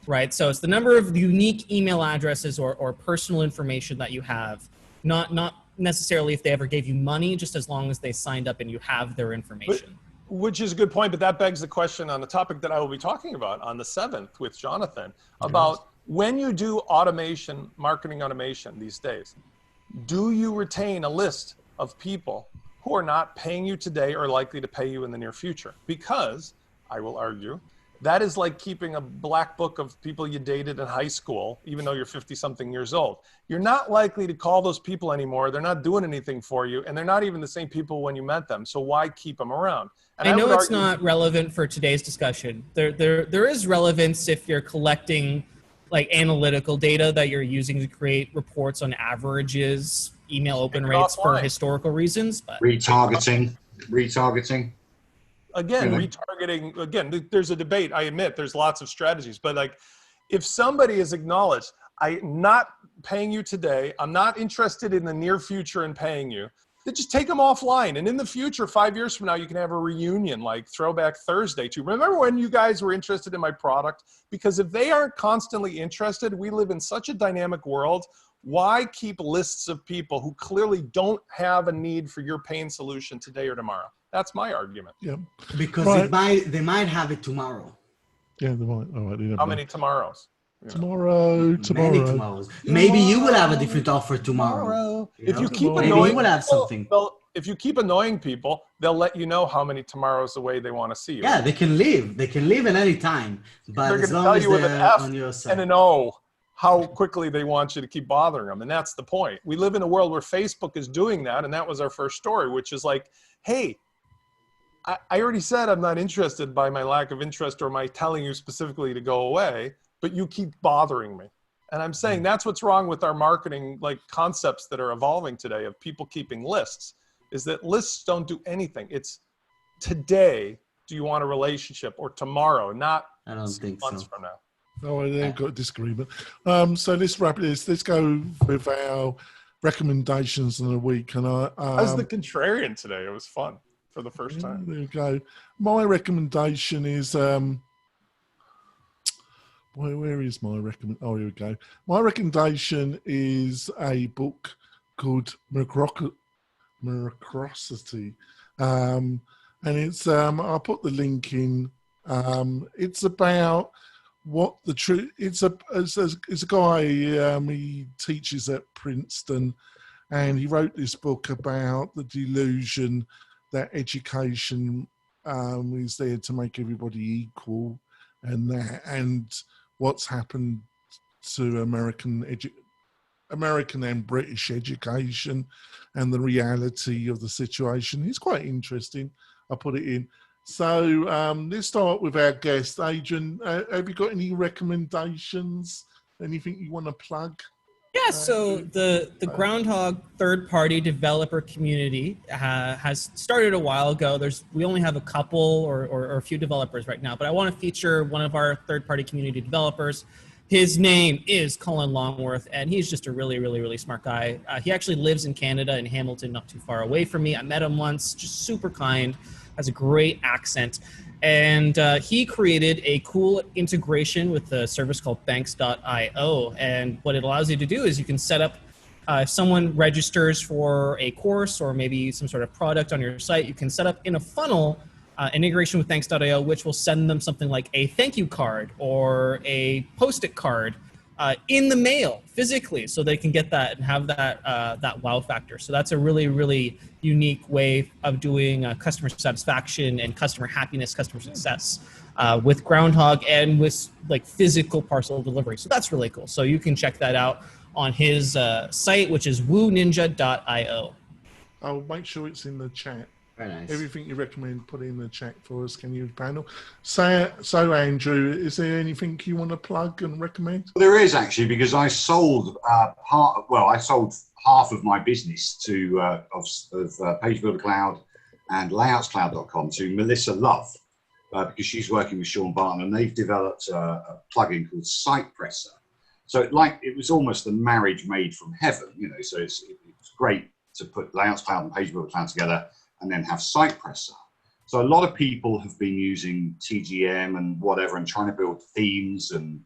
right? So it's the number of unique email addresses or personal information that you have, not necessarily if they ever gave you money, just as long as they signed up and you have their information. Which is a good point, but that begs the question on the topic that I will be talking about on the 7th with Jonathan, about when you do automation, marketing automation these days, do you retain a list of people who are not paying you today or likely to pay you in the near future? Because, I will argue, that is like keeping a black book of people you dated in high school, even though you're 50-something years old. You're not likely to call those people anymore. They're not doing anything for you, and they're not even the same people when you met them. So why keep them around? And I know it's not relevant for today's discussion. There is relevance if you're collecting like analytical data that you're using to create reports on averages, email open rates for historical reasons. But retargeting. Again, retargeting, again, there's a debate. I admit there's lots of strategies, but like if somebody is acknowledged, I'm not paying you today, I'm not interested in the near future in paying you, then just take them offline. And in the future, 5 years from now, you can have a reunion like Throwback Thursday too. Remember when you guys were interested in my product? Because if they aren't constantly interested, we live in such a dynamic world. Why keep lists of people who clearly don't have a need for your pain solution today or tomorrow? That's my argument. Yeah. Because Right. they might have it tomorrow. Yeah, they might. All right. How many tomorrows? Tomorrow. Many tomorrows. Maybe you will have a different offer tomorrow. If you keep Maybe annoying you will have people, something. if you keep annoying people, they'll let you know how many tomorrows away they want to see you. Yeah, they can leave. They can leave at any time. But They're as going to long tell as you with an they're F on your side. and an O how quickly they want you to keep bothering them. And that's the point. We live in a world where Facebook is doing that. And that was our first story, which is like, hey, I already said I'm not interested by my lack of interest or my telling you specifically to go away, but you keep bothering me. And I'm saying that's what's wrong with our marketing like concepts that are evolving today of people keeping lists, is that lists don't do anything. It's today, do you want a relationship, or tomorrow, not I don't think months so. from now. Oh, they've got a disagreement. So let's wrap this. Let's go with our recommendations in a week. And I was the contrarian today. It was fun for the first time. There we go. My recommendation is where is my recommend? Oh, here we go. My recommendation is a book called Merocrosity. And it's I'll put the link in. It's about what the truth. It's a guy. He teaches at Princeton, and he wrote this book about the delusion that education is there to make everybody equal, and what's happened to American and British education, and the reality of the situation. It's quite interesting. I put it in. So let's start with our guest, Adrian. Have you got any recommendations? Anything you want to plug? Yeah, so the Groundhog third-party developer community has started a while ago. We only have a couple or a few developers right now, but I want to feature one of our third-party community developers. His name is Colin Longworth, and he's just a really, really, really smart guy. He actually lives in Canada, in Hamilton, not too far away from me. I met him once, just super kind, has a great accent. And he created a cool integration with a service called banks.io. And what it allows you to do is you can set up, if someone registers for a course or maybe some sort of product on your site, you can set up in a funnel integration with banks.io, which will send them something like a thank you card or a post-it card in the mail physically, so they can get that and have that wow factor. So that's a really, really unique way of doing customer satisfaction and customer happiness, customer success with Groundhog and with like physical parcel delivery. So that's really cool. So you can check that out on his site, which is wooninja.io. I'll make sure it's in the chat. Very nice. Everything you recommend, put it in the chat for us, can you, panel? So Andrew, is there anything you want to plug and recommend? There is actually, because I sold half of my business to Page Builder Cloud and layoutscloud.com to Melissa Love, because she's working with Sean Barton, and they've developed a plugin called SitePresser. So it was almost a marriage made from heaven, you know. So it's great to put Layouts Cloud and Page Builder Cloud together and then have SitePresser. So a lot of people have been using TGM and whatever and trying to build themes and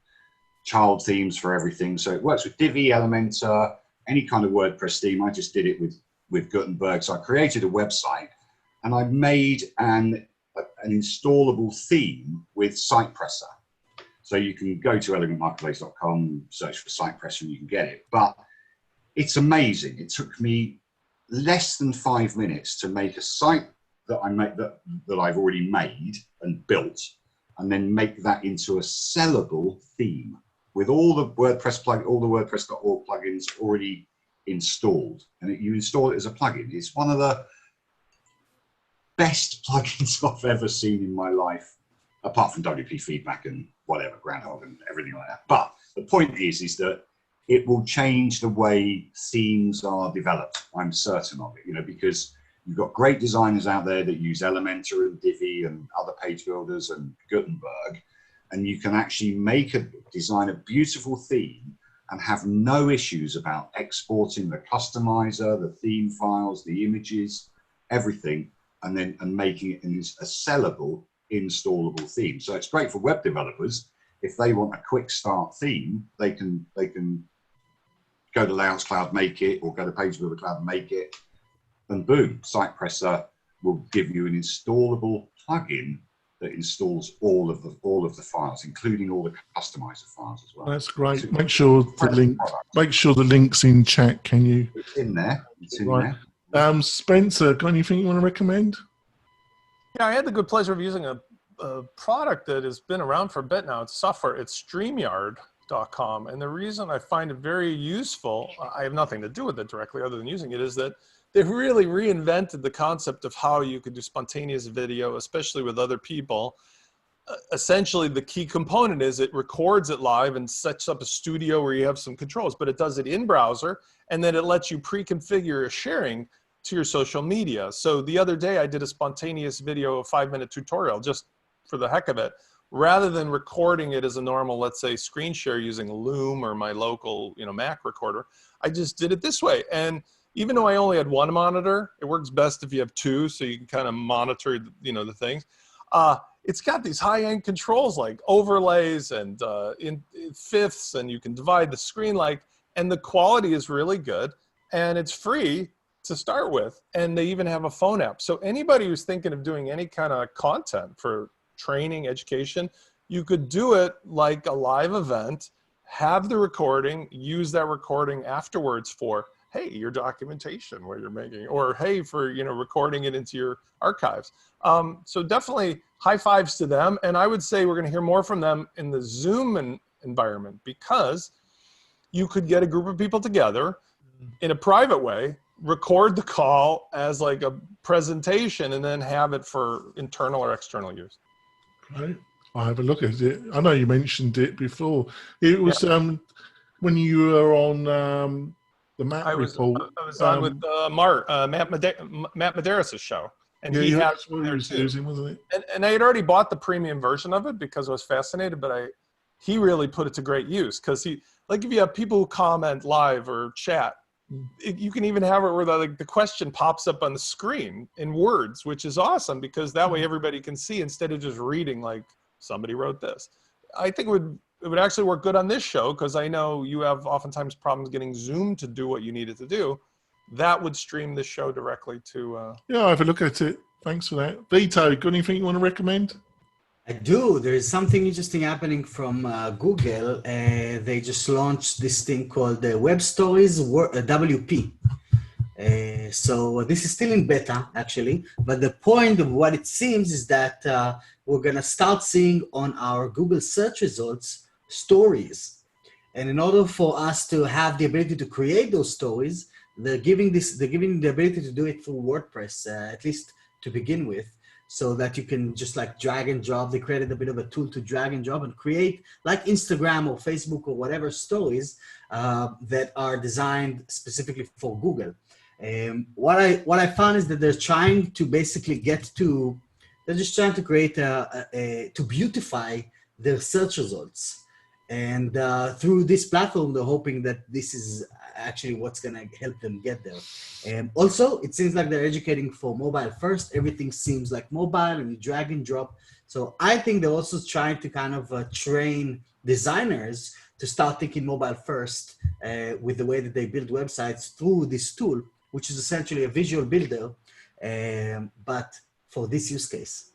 child themes for everything. So it works with Divi, Elementor, any kind of WordPress theme. I just did it with Gutenberg. So I created a website and I made an installable theme with SitePresser. So you can go to elegantmarketplace.com, search for SitePresser, and you can get it. But it's amazing. It took me less than 5 minutes to make a site that that I've already made and built, and then make that into a sellable theme with all the WordPress.org plugins already installed. And you install it as a plugin. It's one of the best plugins I've ever seen in my life, apart from WP feedback and whatever, Groundhog and everything like that. But the point is that it will change the way themes are developed. I'm certain of it, you know, because you've got great designers out there that use Elementor and Divi and other page builders and Gutenberg, and you can actually design a beautiful theme and have no issues about exporting the customizer, the theme files, the images, everything, and making it a sellable, installable theme. So it's great for web developers. If they want a quick start theme, they can go to Layouts Cloud, make it, or go to Page Builder Cloud and make it, and boom, SitePresser will give you an installable plugin that installs all of the files, including all the customizer files as well. That's great. So Make sure the link's in chat. Can you? it's in there. It's in Right. there. Spencer, got anything you want to recommend? Yeah, I had the good pleasure of using a product that has been around for a bit now. It's software. It's StreamYard.com. And the reason I find it very useful, I have nothing to do with it directly other than using it, is that they've really reinvented the concept of how you could do spontaneous video, especially with other people. Essentially, the key component is it records it live and sets up a studio where you have some controls, but it does it in browser, and then it lets you pre-configure sharing to your social media. So the other day I did a spontaneous video, a 5-minute tutorial, just for the heck of it, rather than recording it as a normal, let's say, screen share using Loom or my local, Mac recorder. I just did it this way. And even though I only had one monitor, it works best if you have two, so you can kind of monitor, the things. It's got these high-end controls like overlays and in fifths, and you can divide the screen and the quality is really good, and it's free to start with, and they even have a phone app. So anybody who's thinking of doing any kind of content for training, education, you could do it like a live event, have the recording, use that recording afterwards for, hey, your documentation where you're making, or hey, for, recording it into your archives. So definitely high fives to them. And I would say we're going to hear more from them in the Zoom environment, because you could get a group of people together in a private way, record the call as like a presentation, and then have it for internal or external use. Right. I'll have a look at it. I know you mentioned it before. It was when you were on the Map Report. I was on with Matt Medeiros' show. And he had that's what he was using, wasn't it? And I had already bought the premium version of it because I was fascinated, but he really put it to great use, because if you have people who comment live or chat, you can even have it where the question pops up on the screen in words, which is awesome, because that way everybody can see instead of just reading like somebody wrote this. I think it would actually work good on this show, because I know you have oftentimes problems getting Zoom to do what you need it to do. That would stream this show directly to... Yeah, I'll have a look at it. Thanks for that. Vito, got anything you want to recommend? I do. There is something interesting happening from Google. They just launched this thing called Web Stories WP. So this is still in beta, actually. But the point of what it seems is that we're going to start seeing on our Google search results stories. And in order for us to have the ability to create those stories, they're giving the ability to do it through WordPress, at least to begin with, so that you can just drag and drop. They created a bit of a tool to drag and drop and create like Instagram or Facebook or whatever stories that are designed specifically for Google. What I found is that they're trying to basically they're just trying to create to beautify their search results. And through this platform, they're hoping that this is actually what's going to help them get there. Also, it seems like they're educating for mobile first. Everything seems like mobile and you drag and drop. So I think they're also trying to kind of train designers to start thinking mobile first with the way that they build websites through this tool, which is essentially a visual builder, but for this use case.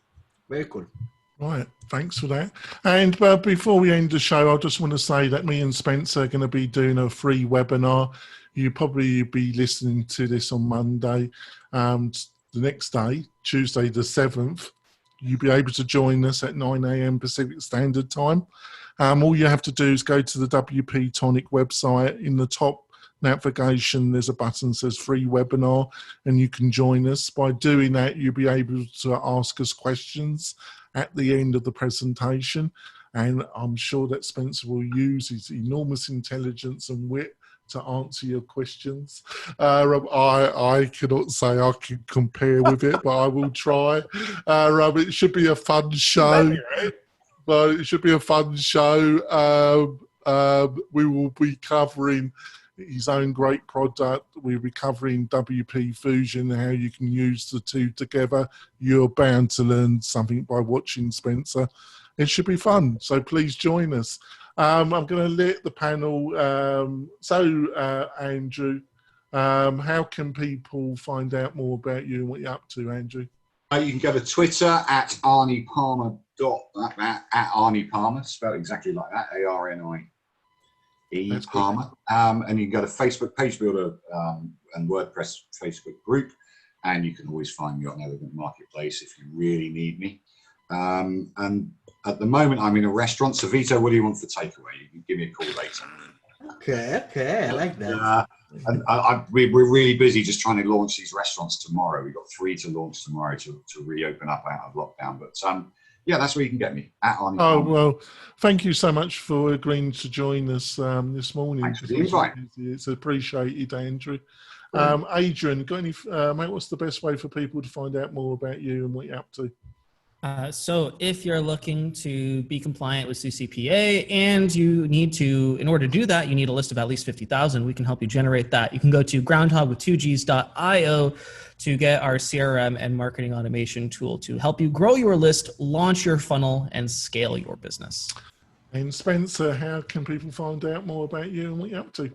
Very cool. Right, thanks for that. And before we end the show, I just want to say that me and Spencer are going to be doing a free webinar. You'll probably be listening to this on Monday. The next day, Tuesday the 7th, you'll be able to join us at 9 a.m. Pacific Standard Time. All you have to do is go to the WP-Tonic website. In the top navigation, there's a button that says free webinar, and you can join us. By doing that, you'll be able to ask us questions at the end of the presentation, and I'm sure that Spencer will use his enormous intelligence and wit to answer your questions. I cannot say I can compare with it, but I will try. It should be a fun show. But it should be a fun show. We will be covering his own great product. We're recovering WP Fusion, how you can use the two together. You're bound to learn something by watching Spencer. It should be fun, so please join us. I'm going to let the panel, Andrew, how can people find out more about you and what you're up to, Andrew? You can go to Twitter at Arnie Palmer at Arnie Palmer, spelled exactly like that, ARNIE That's Palmer. And you can go to Facebook Page Builder and WordPress Facebook group, and you can always find me on Elegant Marketplace if you really need me. And at the moment, I'm in a restaurant. So Vito, what do you want for takeaway? You can give me a call later. Okay, I like that. And we're really busy just trying to launch these restaurants tomorrow. We've got 3 to launch tomorrow to reopen up out of lockdown. But yeah, that's where you can get me. At Arnie Oh, Palmer. well, thank you so much for agreeing to join us this morning. Thanks for the invite. It's appreciated, Andrew. Adrian, got any, mate, what's the best way for people to find out more about you and what you're up to? So if you're looking to be compliant with CCPA and you need to, in order to do that, you need a list of at least 50,000. We can help you generate that. You can go to groundhogwith2gs.io to get our CRM and marketing automation tool to help you grow your list, launch your funnel, and scale your business. And Spencer, how can people find out more about you and what you're up to?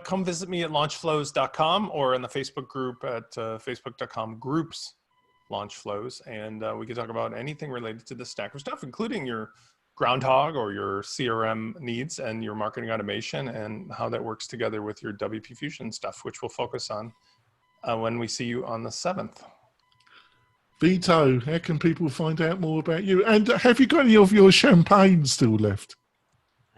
Come visit me at launchflows.com or in the Facebook group at facebook.com/groups launchflows, and we can talk about anything related to this stack of stuff, including your Groundhog or your CRM needs and your marketing automation and how that works together with your WP Fusion stuff, which we'll focus on when we see you on the 7th. Vito, how can people find out more about you? And have you got any of your champagne still left?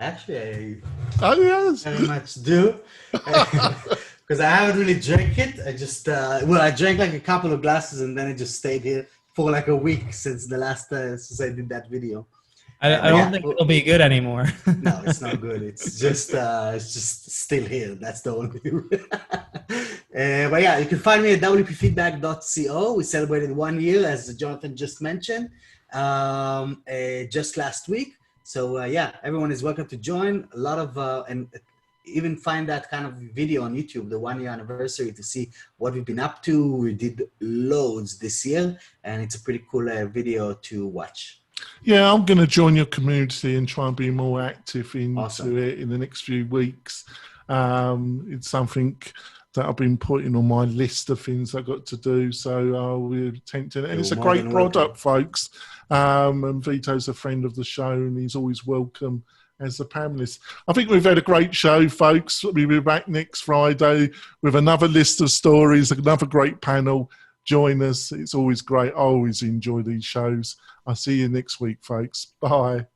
Actually, Oh, yes. I very much do. Because I haven't really drank it. I just, I drank like a couple of glasses and then it just stayed here for like a week since the last, since I did that video. I don't think it'll be good anymore. No, it's not good. It's just still here. That's the only thing. But yeah, you can find me at wpfeedback.co. We celebrated 1 year, as Jonathan just mentioned, just last week. So yeah, everyone is welcome to join. A lot of, and even find that kind of video on YouTube, the 1 year anniversary, to see what we've been up to. We did loads this year, and it's a pretty cool video to watch. Yeah, I'm going to join your community and try and be more active into Awesome. it in the next few weeks. It's something that I've been putting on my list of things I've got to do. So I will attempt it. And it's a You're more great than product, welcome. folks. And Vito's a friend of the show, and he's always welcome as a panelist. I think we've had a great show, folks. We'll be back next Friday with another list of stories, another great panel. Join us. It's always great. I always enjoy these shows. I'll see you next week, folks. Bye.